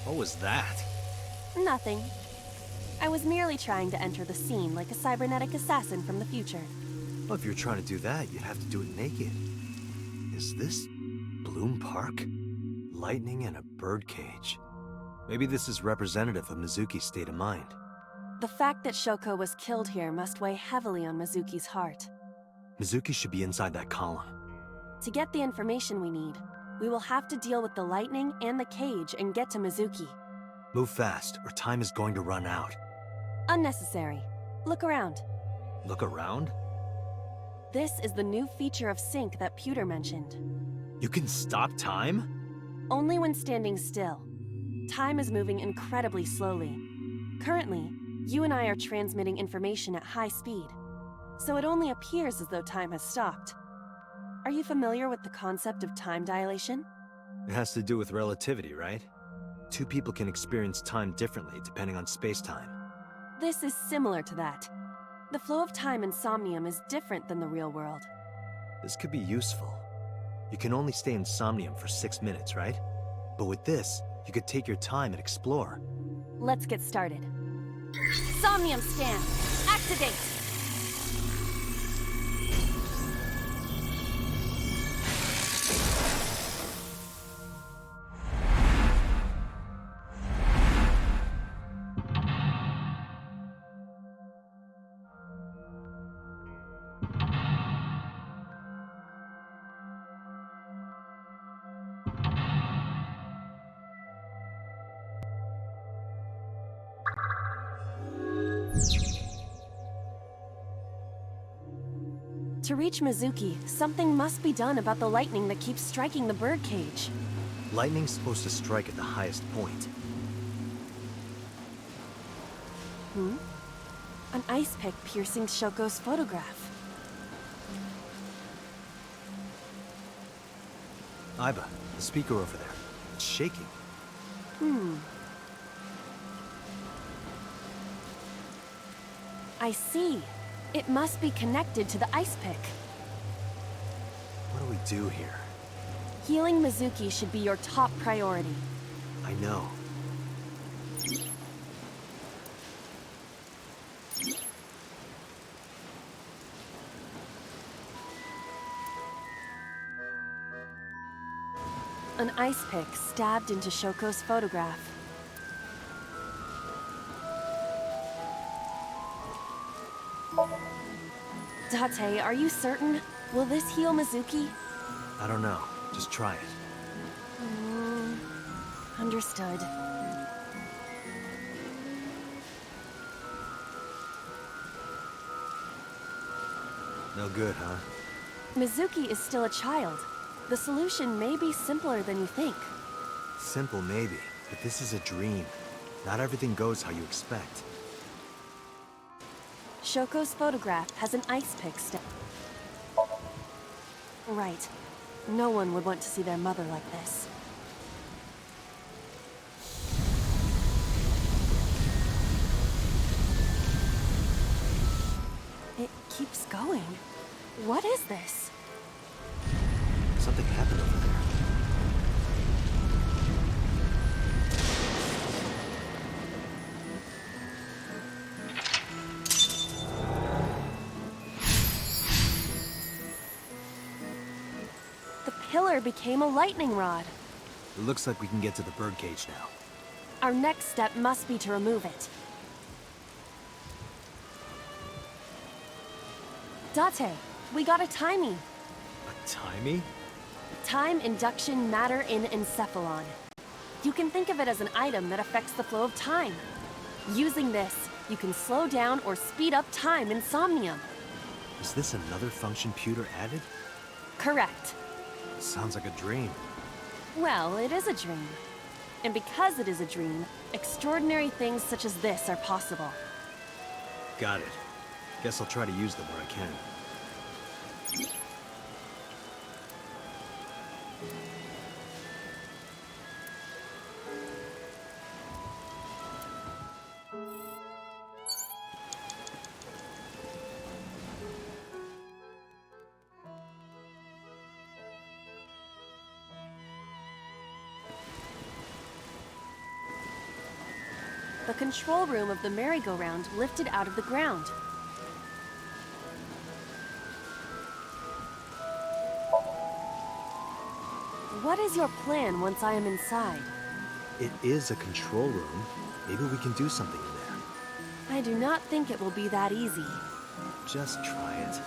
What was that? Nothing. I was merely trying to enter the scene like a cybernetic assassin from the future. Well, if you're trying to do that, you'd have to do it naked. Is this Bloom Park? Lightning in a birdcage. Maybe this is representative of Mizuki's state of mind. The fact that Shoko was killed here must weigh heavily on Mizuki's heart. Mizuki should be inside that column. To get the information we need, we will have to deal with the lightning and the cage and get to Mizuki. Move fast, or time is going to run out. Unnecessary. Look around. Look around? This is the new feature of Sync that Pewter mentioned. You can stop time? Only when standing still. Time is moving incredibly slowly. Currently, you and I are transmitting information at high speed, so it only appears as though time has stopped. Are you familiar with the concept of time dilation? It has to do with relativity, right? Two people can experience time differently depending on space-time. This is similar to that. The flow of time in Somnium is different than the real world. This could be useful. You can only stay in Somnium for 6 minutes, right? But with this, you could take your time and explore. Let's get started. Somnium scan! Activate! To reach Mizuki, something must be done about the lightning that keeps striking the birdcage. Lightning's supposed to strike at the highest point. An ice pick piercing Shoko's photograph. Aiba, the speaker over there. It's shaking. I see. It must be connected to the ice pick. What do we do here? Healing Mizuki should be your top priority. I know. An ice pick stabbed into Shoko's photograph. Date, are you certain? Will this heal Mizuki? I don't know. Just try it. Understood. No good, huh? Mizuki is still a child. The solution may be simpler than you think. Simple, maybe. But this is a dream. Not everything goes how you expect. Shoko's photograph has an ice pick stamp. Right. No one would want to see their mother like this. It keeps going. What is this? Something happened over there. The pillar became a lightning rod. It looks like we can get to the birdcage now. Our next step must be to remove it. Date, we got a timing. A timey? Time induction matter in encephalon. You can think of it as an item that affects the flow of time. Using this, you can slow down or speed up time in Somnium. Is this another function Pewter added? Correct. Sounds like a dream. Well, it is a dream. And because it is a dream, extraordinary things such as this are possible. Got it. Guess I'll try to use them where I can. The control room of the merry-go-round lifted out of the ground. What is your plan once I am inside? It is a control room. Maybe we can do something in there. I do not think it will be that easy. Just try it.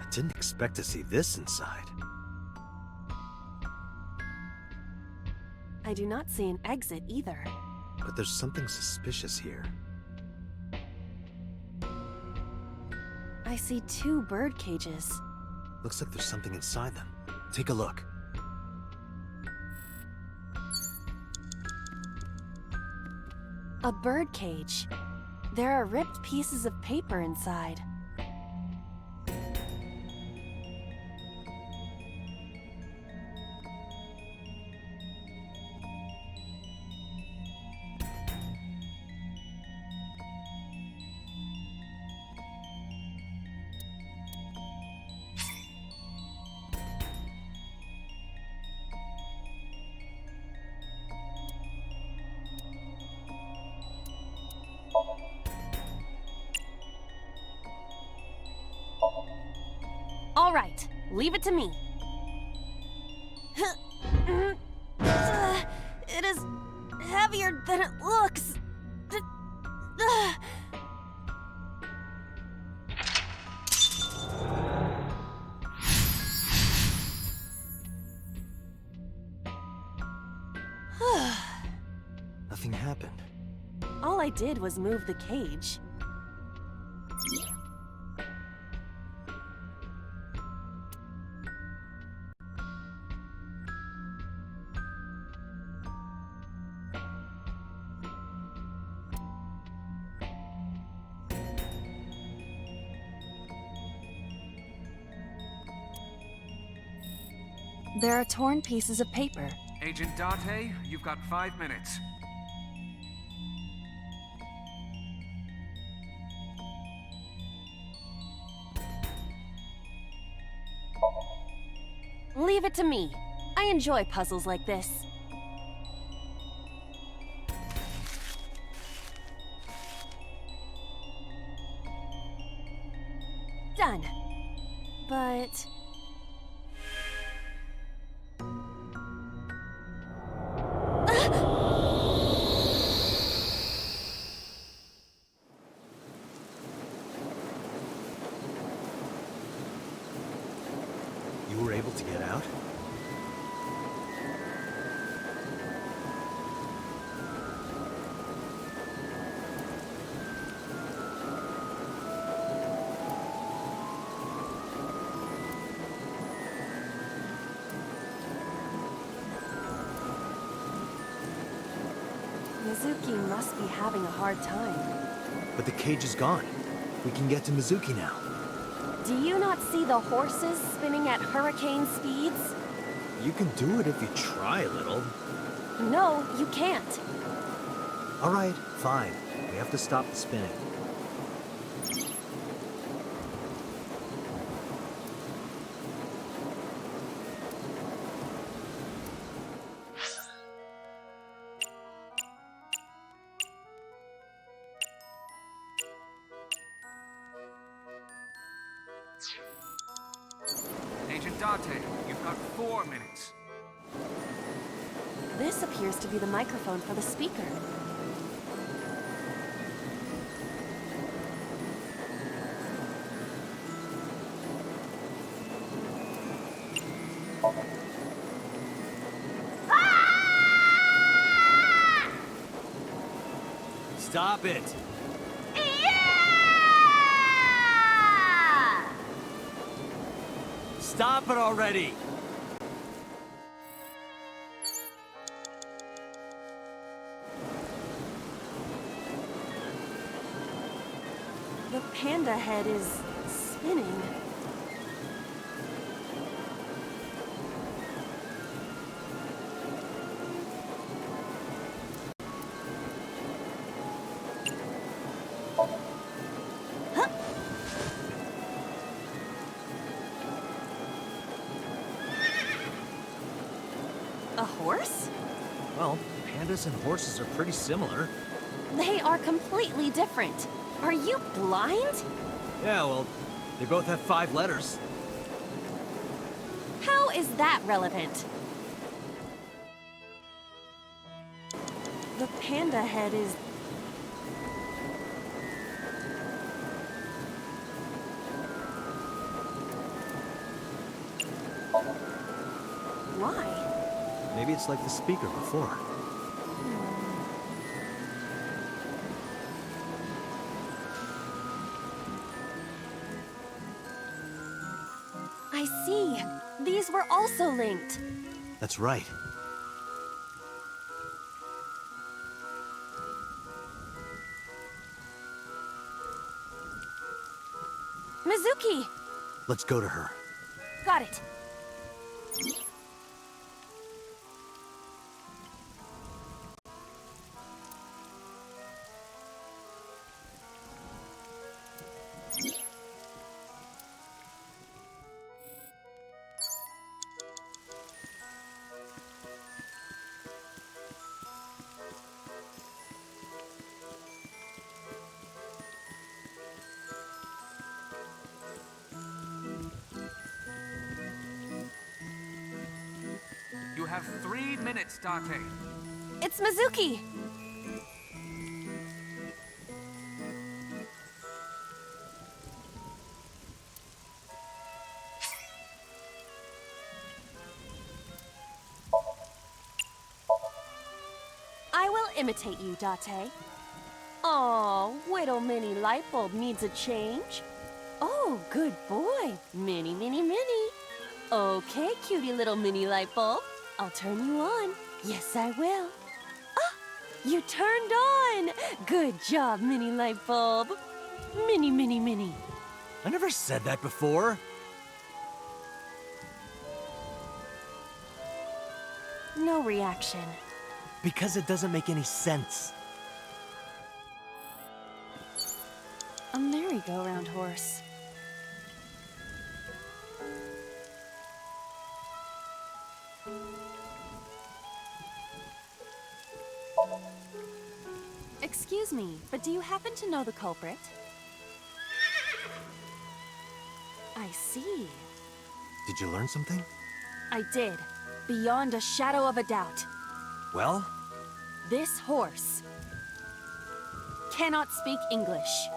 I didn't expect to see this inside. I do not see an exit either. But there's something suspicious here. I see 2 bird cages. Looks like there's something inside them. Take a look. A bird cage. There are ripped pieces of paper inside. All right, leave it to me. It is heavier than it looks. Nothing happened. All I did was move the cage. There are torn pieces of paper. Agent Date, you've got 5 minutes. Leave it to me. I enjoy puzzles like this. Done. But... Mizuki must be having a hard time. But the cage is gone. We can get to Mizuki now. Do you not see the horses spinning at hurricane speeds? You can do it if you try a little. No, you can't. All right, fine. We have to stop the spinning. Agent Date, you've got 4 minutes. This appears to be the microphone for the speaker. Stop it! Stop it already! The panda head is spinning. A horse? Well, pandas and horses are pretty similar. They are completely different. Are you blind? Yeah, well, they both have 5 letters. How is that relevant? The panda head is... Why? Maybe it's like the speaker before. I see. These were also linked. That's right. Mizuki! Let's go to her. Got it. You have 3 minutes, Date. It's Mizuki! I will imitate you, Date. Aw, little mini light bulb needs a change. Oh, good boy. Mini, mini, mini. Okay, cutie little mini light bulb. I'll turn you on. Yes, I will. Ah, you turned on. Good job, mini light bulb. Mini, mini, mini. I never said that before. No reaction. Because it doesn't make any sense. A merry-go-round horse. Excuse me, but do you happen to know the culprit? I see. Did you learn something? I did, beyond a shadow of a doubt. Well? This horse cannot speak English.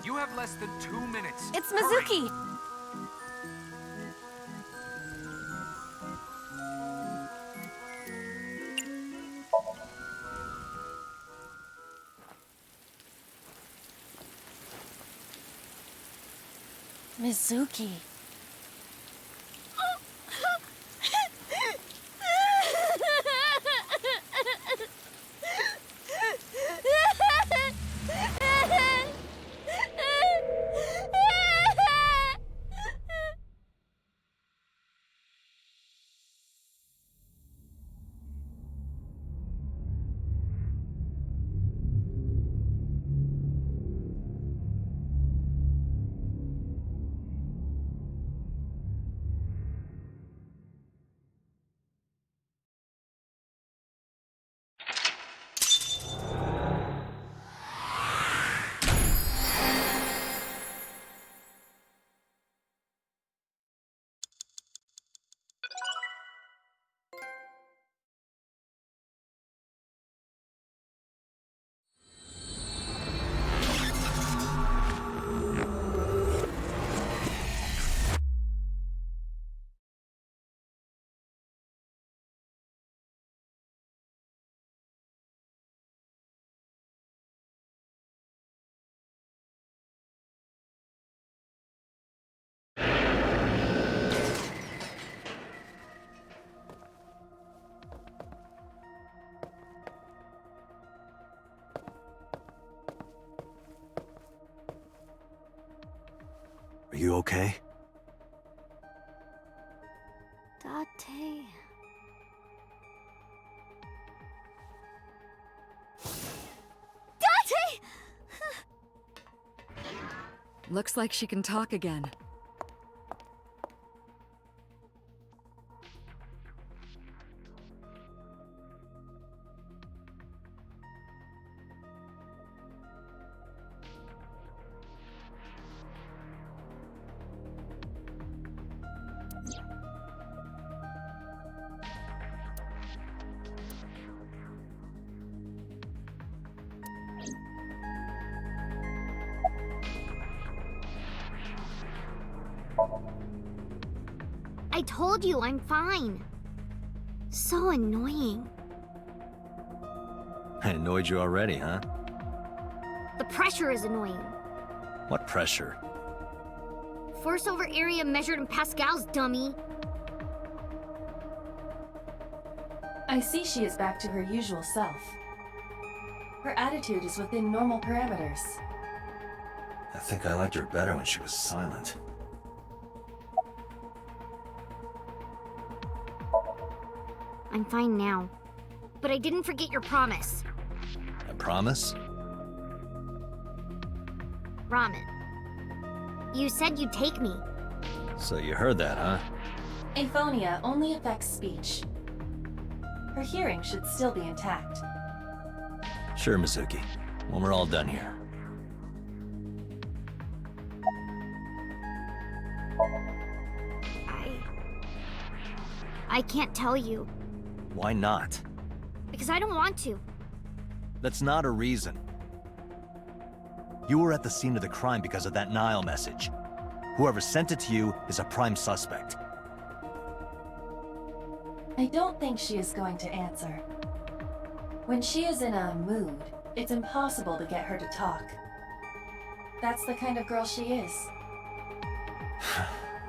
You have less than 2 minutes. It's Hurry. Mizuki! Mizuki. Are you okay? Date. Date! Looks like she can talk again. I told you I'm fine. So annoying. I annoyed you already, huh? The pressure is annoying. What pressure? Force over area measured in pascals, dummy. I see she is back to her usual self. Her attitude is within normal parameters. I think I liked her better when she was silent. I'm fine now. But I didn't forget your promise. I promise? Ramen. You said you'd take me. So you heard that, huh? Aphonia only affects speech. Her hearing should still be intact. Sure, Mizuki. When we're all done here. I can't tell you. Why not? Because I don't want to. That's not a reason. You were at the scene of the crime because of that Nile message. Whoever sent it to you is a prime suspect. I don't think she is going to answer. When she is in a mood, it's impossible to get her to talk. That's the kind of girl she is.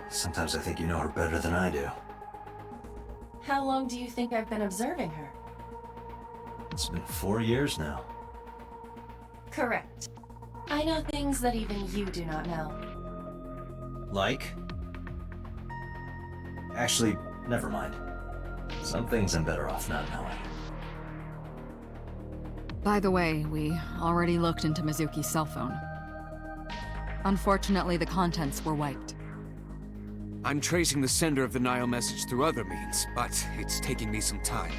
Sometimes I think you know her better than I do. How long do you think I've been observing her? It's been 4 years now. Correct. I know things that even you do not know. Like? Actually, never mind. Some things I'm better off not knowing. By the way, we already looked into Mizuki's cell phone. Unfortunately, the contents were wiped. I'm tracing the sender of the Nile message through other means, but it's taking me some time.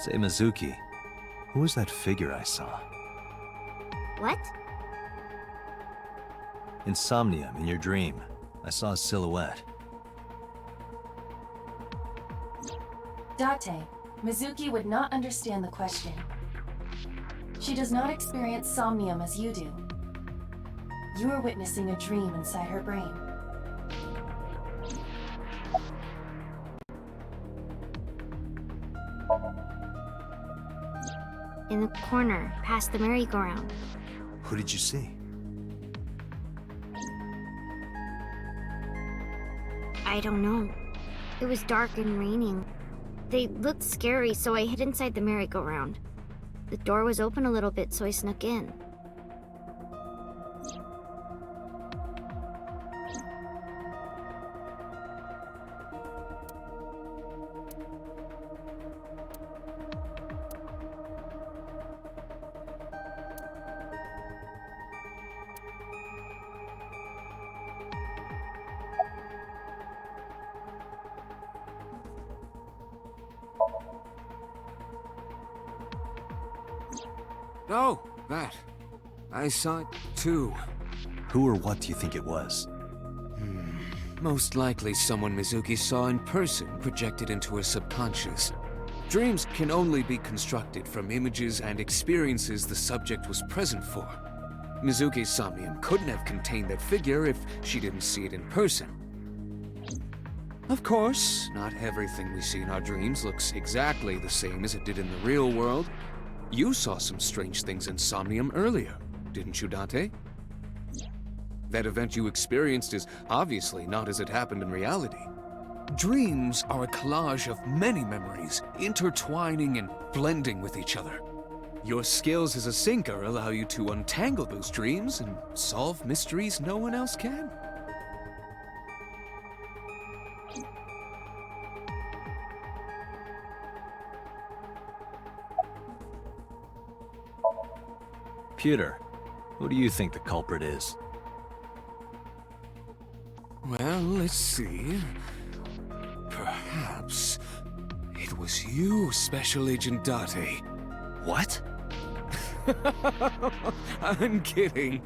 Say, Mizuki, who was that figure I saw? What? In Somnium, in your dream, I saw a silhouette. Date, Mizuki would not understand the question. She does not experience somnium as you do. You are witnessing a dream inside her brain. In the corner, past the merry-go-round. Who did you see? I don't know. It was dark and raining. They looked scary, so I hid inside the merry-go-round. The door was open a little bit, so I snuck in. Oh, that. I saw it too. Who or what do you think it was? Most likely someone Mizuki saw in person projected into her subconscious. Dreams can only be constructed from images and experiences the subject was present for. Mizuki's somnium couldn't have contained that figure if she didn't see it in person. Of course, not everything we see in our dreams looks exactly the same as it did in the real world. You saw some strange things in Somnium earlier, didn't you, Date? That event you experienced is obviously not as it happened in reality. Dreams are a collage of many memories, intertwining and blending with each other. Your skills as a sinker allow you to untangle those dreams and solve mysteries no one else can. Pewter, who do you think the culprit is? Well, let's see. Perhaps it was you, Special Agent Date. What? I'm kidding.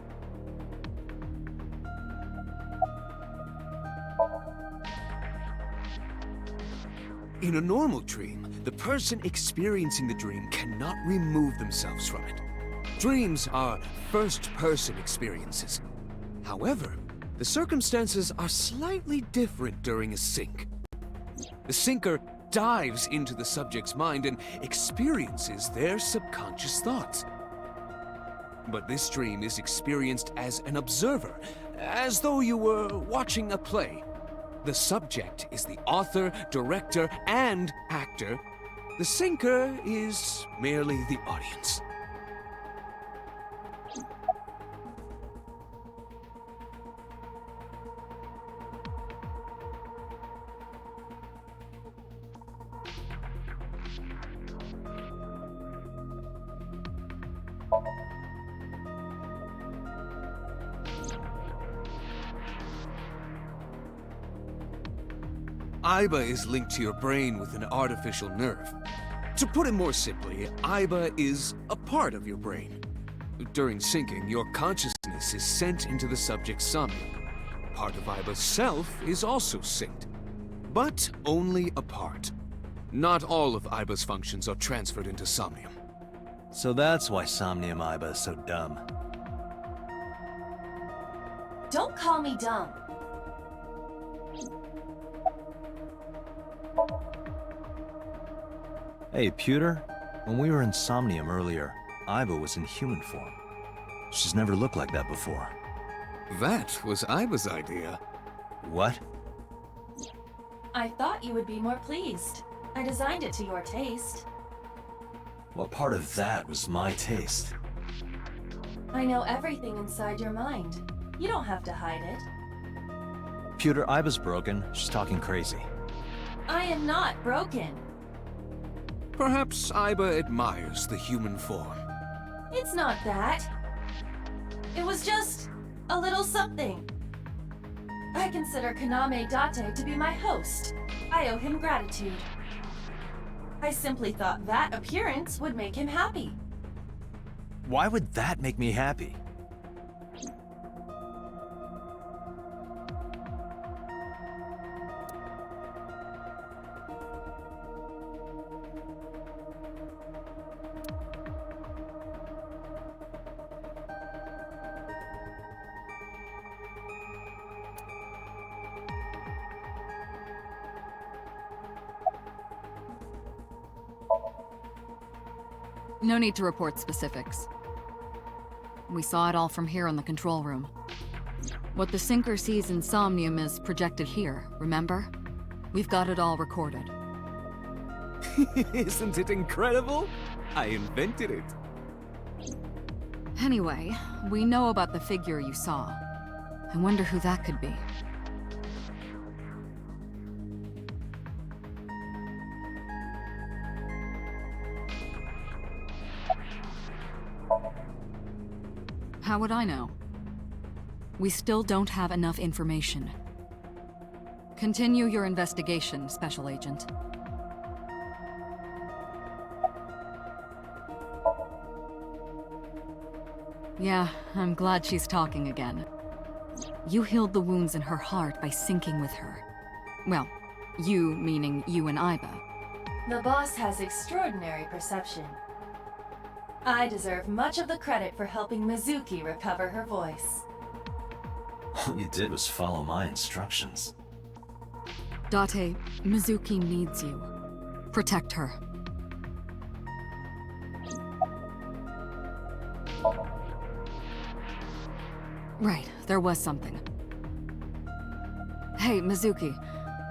In a normal dream, the person experiencing the dream cannot remove themselves from it. Dreams are first-person experiences. However, the circumstances are slightly different during a sync. The sinker dives into the subject's mind and experiences their subconscious thoughts. But this dream is experienced as an observer, as though you were watching a play. The subject is the author, director, and actor. The sinker is merely the audience. Aiba is linked to your brain with an artificial nerve. To put it more simply, Aiba is a part of your brain. During syncing, your consciousness is sent into the subject's somnium. Part of Aiba's self is also synced, but only a part. Not all of Aiba's functions are transferred into Somnium. So that's why Somnium Aiba is so dumb. Don't call me dumb. Hey, Pewter, when we were in Somnium earlier, Aiba was in human form. She's never looked like that before. That was Aiba's idea. What? I thought you would be more pleased. I designed it to your taste. What part of that was my taste? I know everything inside your mind. You don't have to hide it. Pewter, Aiba's broken. She's talking crazy. I am not broken. Perhaps Aiba admires the human form. It's not that. It was just a little something. I consider Kaname Date to be my host. I owe him gratitude. I simply thought that appearance would make him happy. Why would that make me happy? No need to report specifics. We saw it all from here in the control room. What the sinker sees in Somnium is projected here, remember? We've got it all recorded. Isn't it incredible? I invented it. Anyway, we know about the figure you saw. I wonder who that could be. How would I know? We still don't have enough information. Continue your investigation, Special Agent. Yeah, I'm glad she's talking again. You healed the wounds in her heart by syncing with her. Well, you meaning you and Aiba. The boss has extraordinary perception. I deserve much of the credit for helping Mizuki recover her voice. All you did was follow my instructions. Date, Mizuki needs you. Protect her. Right, there was something. Hey, Mizuki.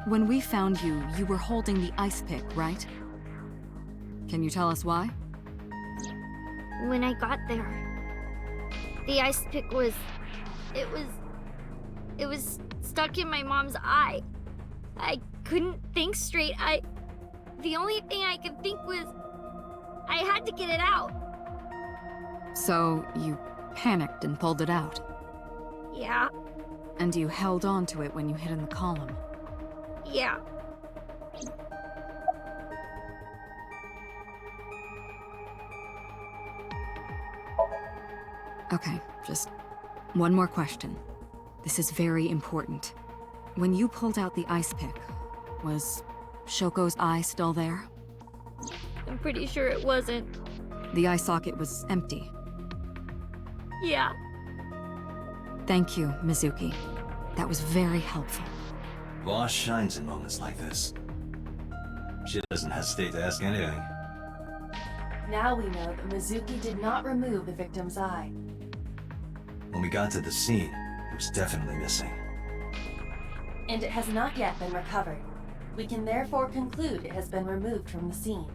When we found you, you were holding the ice pick, right? Can you tell us why? When I got there, the ice pick was... It was stuck in my mom's eye. I couldn't think straight. The only thing I could think was... I had to get it out. So, you panicked and pulled it out? Yeah, And you held on to it when you hid in the column? yeah. Okay, just one more question. This is very important. When you pulled out the ice pick, was Shoko's eye still there? I'm pretty sure it wasn't. The eye socket was empty. Yeah. Thank you, Mizuki. That was very helpful. Boss shines in moments like this. She doesn't hesitate to ask anything. Now we know that Mizuki did not remove the victim's eye. When we got to the scene, it was definitely missing. And it has not yet been recovered. We can therefore conclude it has been removed from the scene.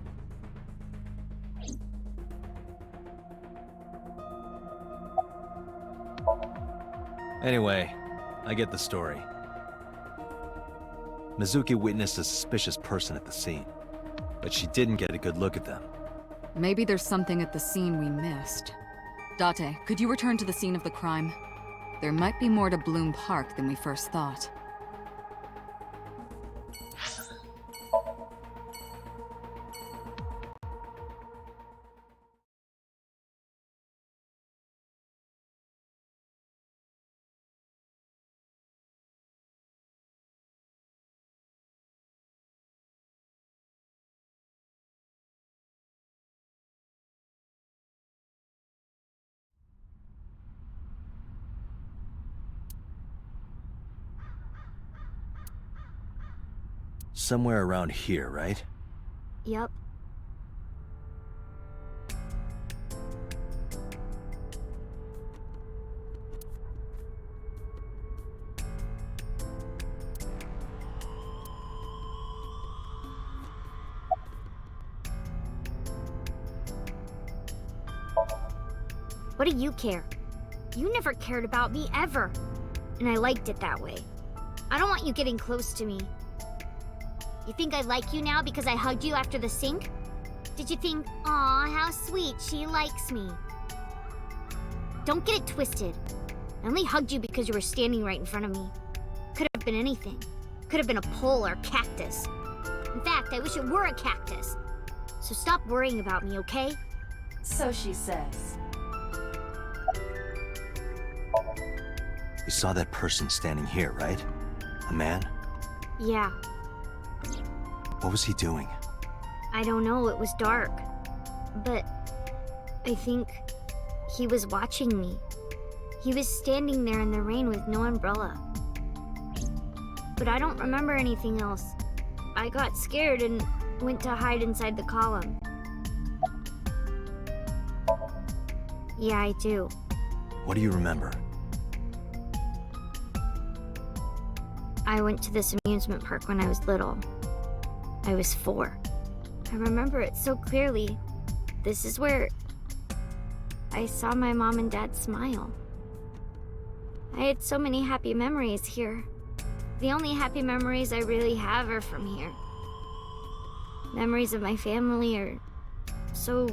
Anyway, I get the story. Mizuki witnessed a suspicious person at the scene, but she didn't get a good look at them. Maybe there's something at the scene we missed. Date, could you return to the scene of the crime? There might be more to Bloom Park than we first thought. Somewhere around here, right? Yep. What do you care? You never cared about me, ever. And I liked it that way. I don't want you getting close to me. You think I like you now because I hugged you after the sink? Did you think, aw, how sweet, she likes me? Don't get it twisted. I only hugged you because you were standing right in front of me. Could have been anything. Could have been a pole or a cactus. In fact, I wish it were a cactus. So stop worrying about me, okay? So she says. You saw that person standing here, right? A man? Yeah. What was he doing? I don't know, it was dark. But I think he was watching me. He was standing there in the rain with no umbrella. But I don't remember anything else. I got scared and went to hide inside the column. Yeah, I do. What do you remember? I went to this amusement park when I was little. I was 4. I remember it so clearly. This is where I saw my mom and dad smile. I had so many happy memories here. The only happy memories I really have are from here. Memories of my family are so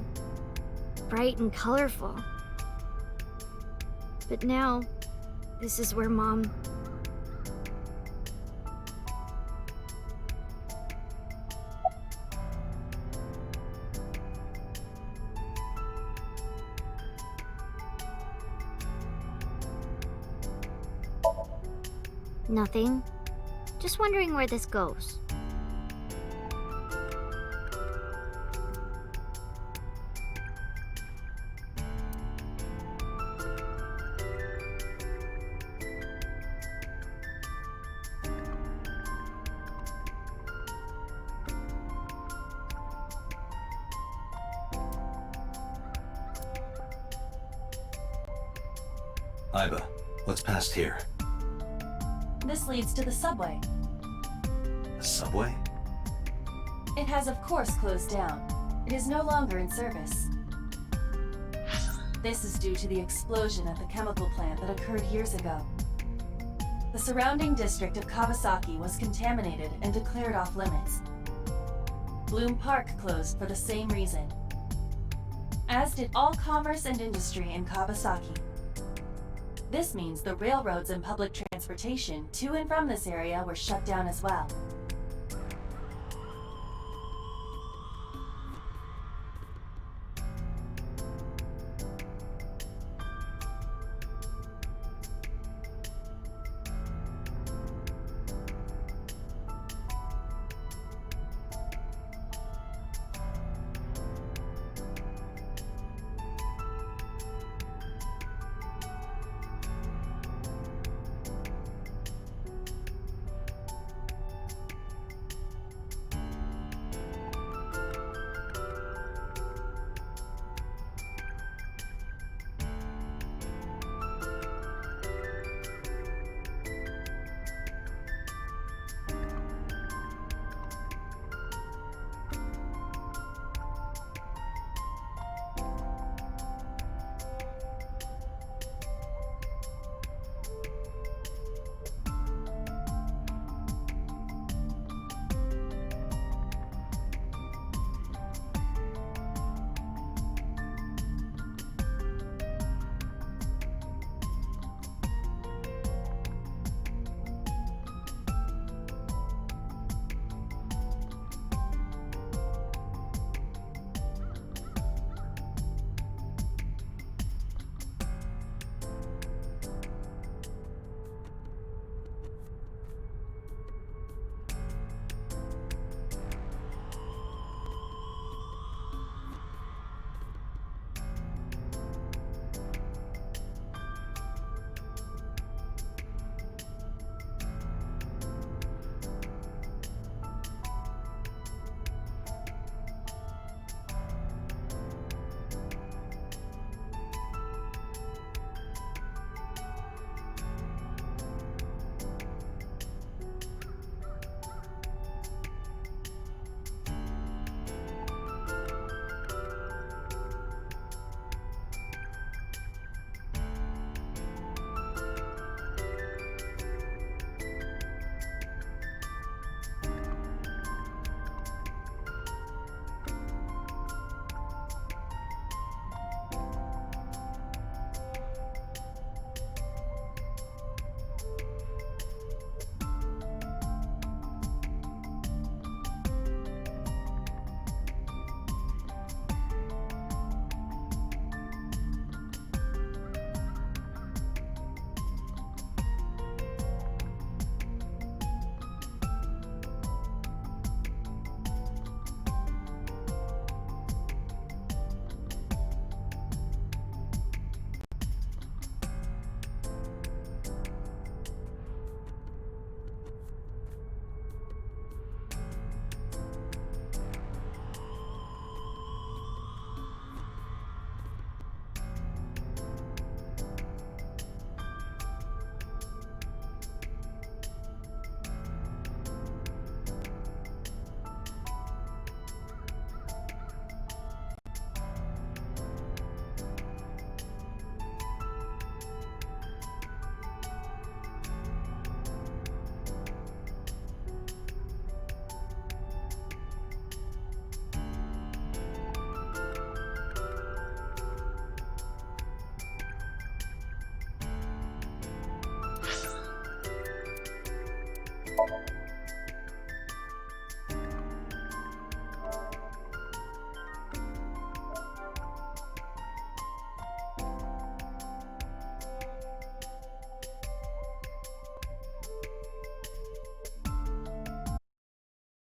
bright and colorful. But now, this is where Mom... Nothing. Just wondering where this goes. Aiba, what's past here? This leads to the subway. A subway? It has of course closed down. It is no longer in service. This is due to the explosion at the chemical plant that occurred years ago. The surrounding district of Kawasaki was contaminated and declared off limits. Bloom Park closed for the same reason, as did all commerce and industry in Kawasaki. This means the railroads and public transportation to and from this area were shut down as well.